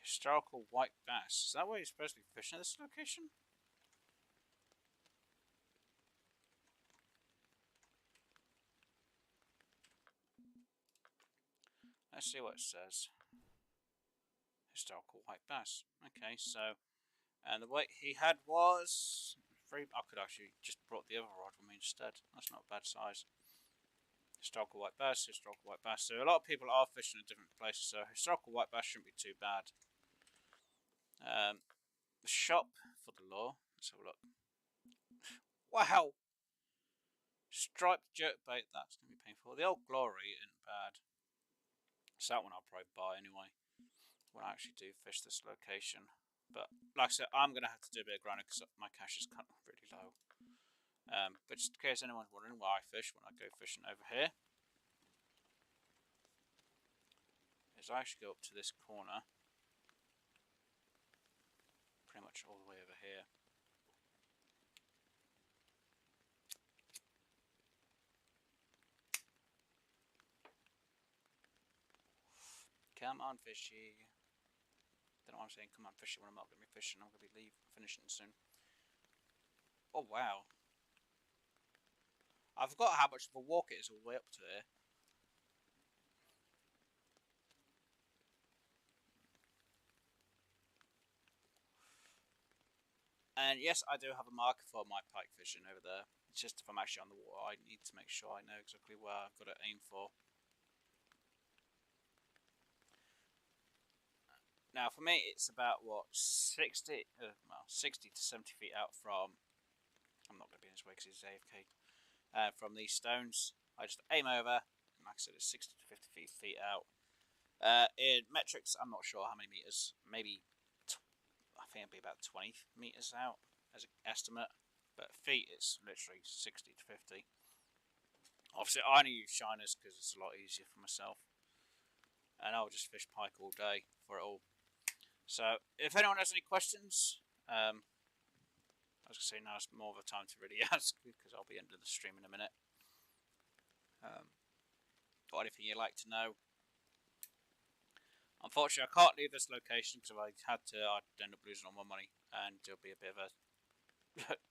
Historical white bass. Is that where you're supposed to be fishing at this location? Let's see what it says. Historical white bass. Okay, so, and the weight he had was 3. I could actually just brought the other rod with me instead. That's not a bad size. Historical white bass, historical white bass. So a lot of people are fishing in different places, so historical white bass shouldn't be too bad. The shop for the lure. Let's have a look. Wow! Striped jerkbait, that's going to be painful. The Old Glory isn't bad. So that one I'll probably buy anyway when I actually do fish this location. But like I said, I'm going to have to do a bit of grinding because my cash is kind of really low. But just in case anyone's wondering where I fish when I go fishing over here, is I actually go up to this corner, pretty much all the way over here. Come on, fishy. Don't know why I'm saying come on, fishy when I'm not going to be fishing. I'm going to be finishing soon. Oh, wow. I forgot how much of a walk it is all the way up to here. And yes, I do have a marker for my pike fishing over there. It's just if I'm actually on the water, I need to make sure I know exactly where I've got to aim for. Now, for me, it's about, what, 60 to 70 feet out from... I'm not going to be in his way because he's AFK. From these stones, I just aim over, and like I said, it's 60 to 50 feet out. In metrics, I'm not sure how many meters. Maybe, I think it'd be about 20 meters out as an estimate. But feet, it's literally 60 to 50. Obviously, I only use shiners because it's a lot easier for myself. And I'll just fish pike all day for it all. So, if anyone has any questions, I was going to say now it's more of a time to really ask because I'll be ending the stream in a minute. Or anything you'd like to know. Unfortunately, I can't leave this location because if I had to, I'd end up losing all my money, and it'll be a bit of a.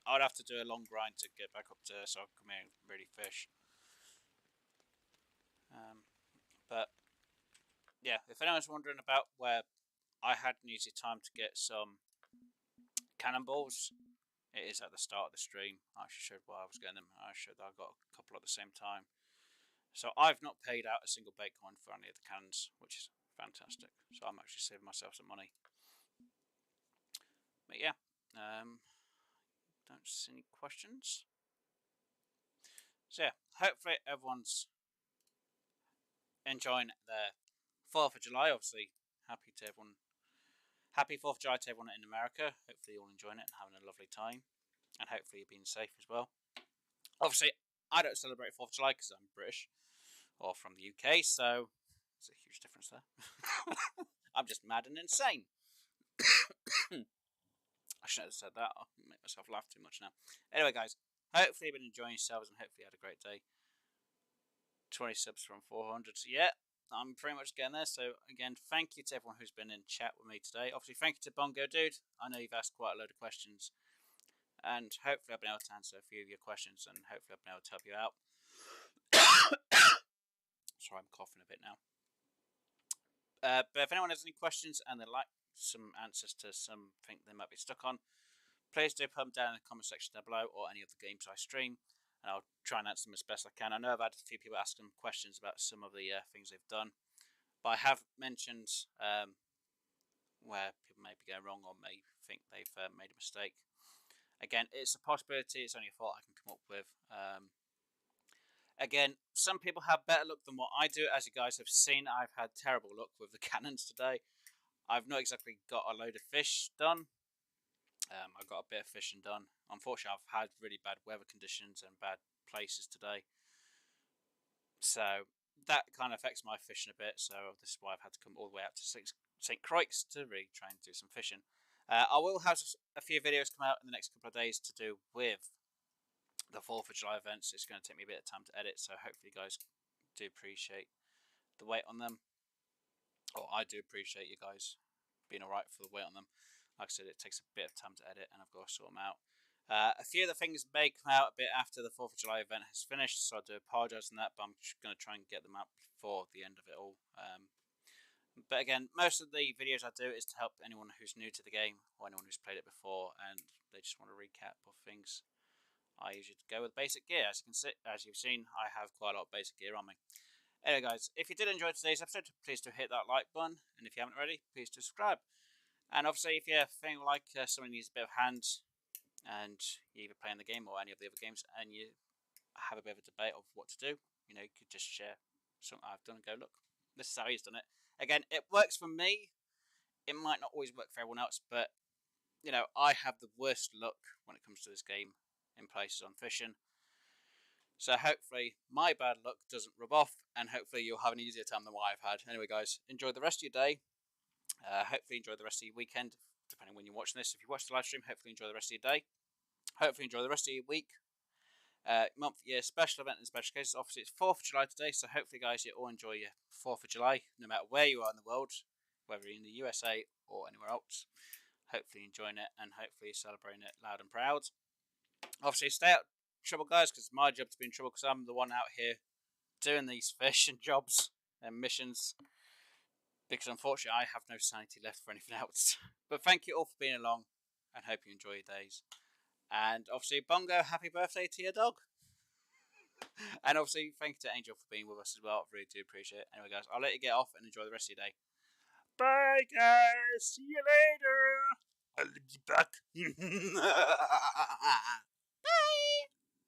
I'd have to do a long grind to get back up to so I can come here and really fish. But yeah, if anyone's wondering about where I had an easy time to get some cannonballs, it is at the start of the stream. I actually showed where I was getting them. I showed that I got a couple at the same time. So I've not paid out a single bait coin for any of the cannons, which is fantastic. So I'm actually saving myself some money. But yeah, don't see any questions. So yeah, hopefully everyone's enjoying their 4th of July. Obviously, happy 4th of July to everyone in America. Hopefully you're all enjoying it and having a lovely time. And hopefully you're being safe as well. Obviously, I don't celebrate 4th of July because I'm British or from the UK, so there's a huge difference there. I'm just mad and insane. I shouldn't have said that. I'll make myself laugh too much now. Anyway, guys, hopefully you've been enjoying yourselves and hopefully you had a great day. 20 subs from 400. So yeah, I'm pretty much getting there. So again, thank you to everyone who's been in chat with me today. Obviously, thank you to Bongo Dude. I know you've asked quite a load of questions, and hopefully I've been able to answer a few of your questions, and hopefully I've been able to help you out. Sorry, I'm coughing a bit now. But if anyone has any questions and they'd like some answers to something they might be stuck on, please do put them down in the comment section down below, or any of the games I stream, and I'll try and answer them as best I can. I know I've had a few people ask them questions about some of the things they've done, but I have mentioned where people may be going wrong or may think they've made a mistake. Again, it's a possibility. It's only a thought I can come up with. Again, some people have better luck than what I do. As you guys have seen, I've had terrible luck with the cannons today. I've not exactly got a load of fish done. I got a bit of fishing done. Unfortunately, I've had really bad weather conditions and bad places today. So that kind of affects my fishing a bit. So this is why I've had to come all the way out to St. Croix to really try and do some fishing. I will have a few videos come out in the next couple of days to do with the 4th of July events. It's going to take me a bit of time to edit, so hopefully you guys do appreciate the wait on them. Or I do appreciate you guys being alright for the wait on them. Like I said, it takes a bit of time to edit and I've got to sort them out. A few of the things may come out a bit after the 4th of July event has finished, so I do apologise on that, but I'm just going to try and get them out before the end of it all. But again, most of the videos I do is to help anyone who's new to the game or anyone who's played it before and they just want a recap of things. I usually go with basic gear. As you've seen, I have quite a lot of basic gear on me. Anyway, guys, if you did enjoy today's episode, please do hit that like button, and if you haven't already, please do subscribe. And obviously, if you think like someone needs a bit of hand, and you're either playing the game or any of the other games, and you have a bit of a debate of what to do, you could just share something I've done and go, look, this is how he's done it. Again, it works for me. It might not always work for everyone else, but I have the worst luck when it comes to this game in places on fishing. So hopefully my bad luck doesn't rub off, and hopefully you'll have an easier time than what I've had. Anyway, guys, enjoy the rest of your day. Hopefully enjoy the rest of your weekend, depending when you're watching this. If you watch the live stream, hopefully enjoy the rest of your day. Hopefully enjoy the rest of your week, month, year, special event and special cases. Obviously it's 4th of July today, so hopefully guys you all enjoy your 4th of July, no matter where you are in the world, whether you're in the USA or anywhere else. Hopefully enjoying it, and hopefully celebrating it loud and proud. Obviously stay out of trouble, guys, because it's my job to be in trouble, because I'm the one out here doing these fishing jobs and missions, because unfortunately I have no sanity left for anything else. But thank you all for being along, and hope you enjoy your days. And obviously, Bongo, happy birthday to your dog. And obviously, thank you to Angel for being with us as well. I really do appreciate it. Anyway, guys, I'll let you get off and enjoy the rest of your day. Bye, guys. See you later. I'll be back.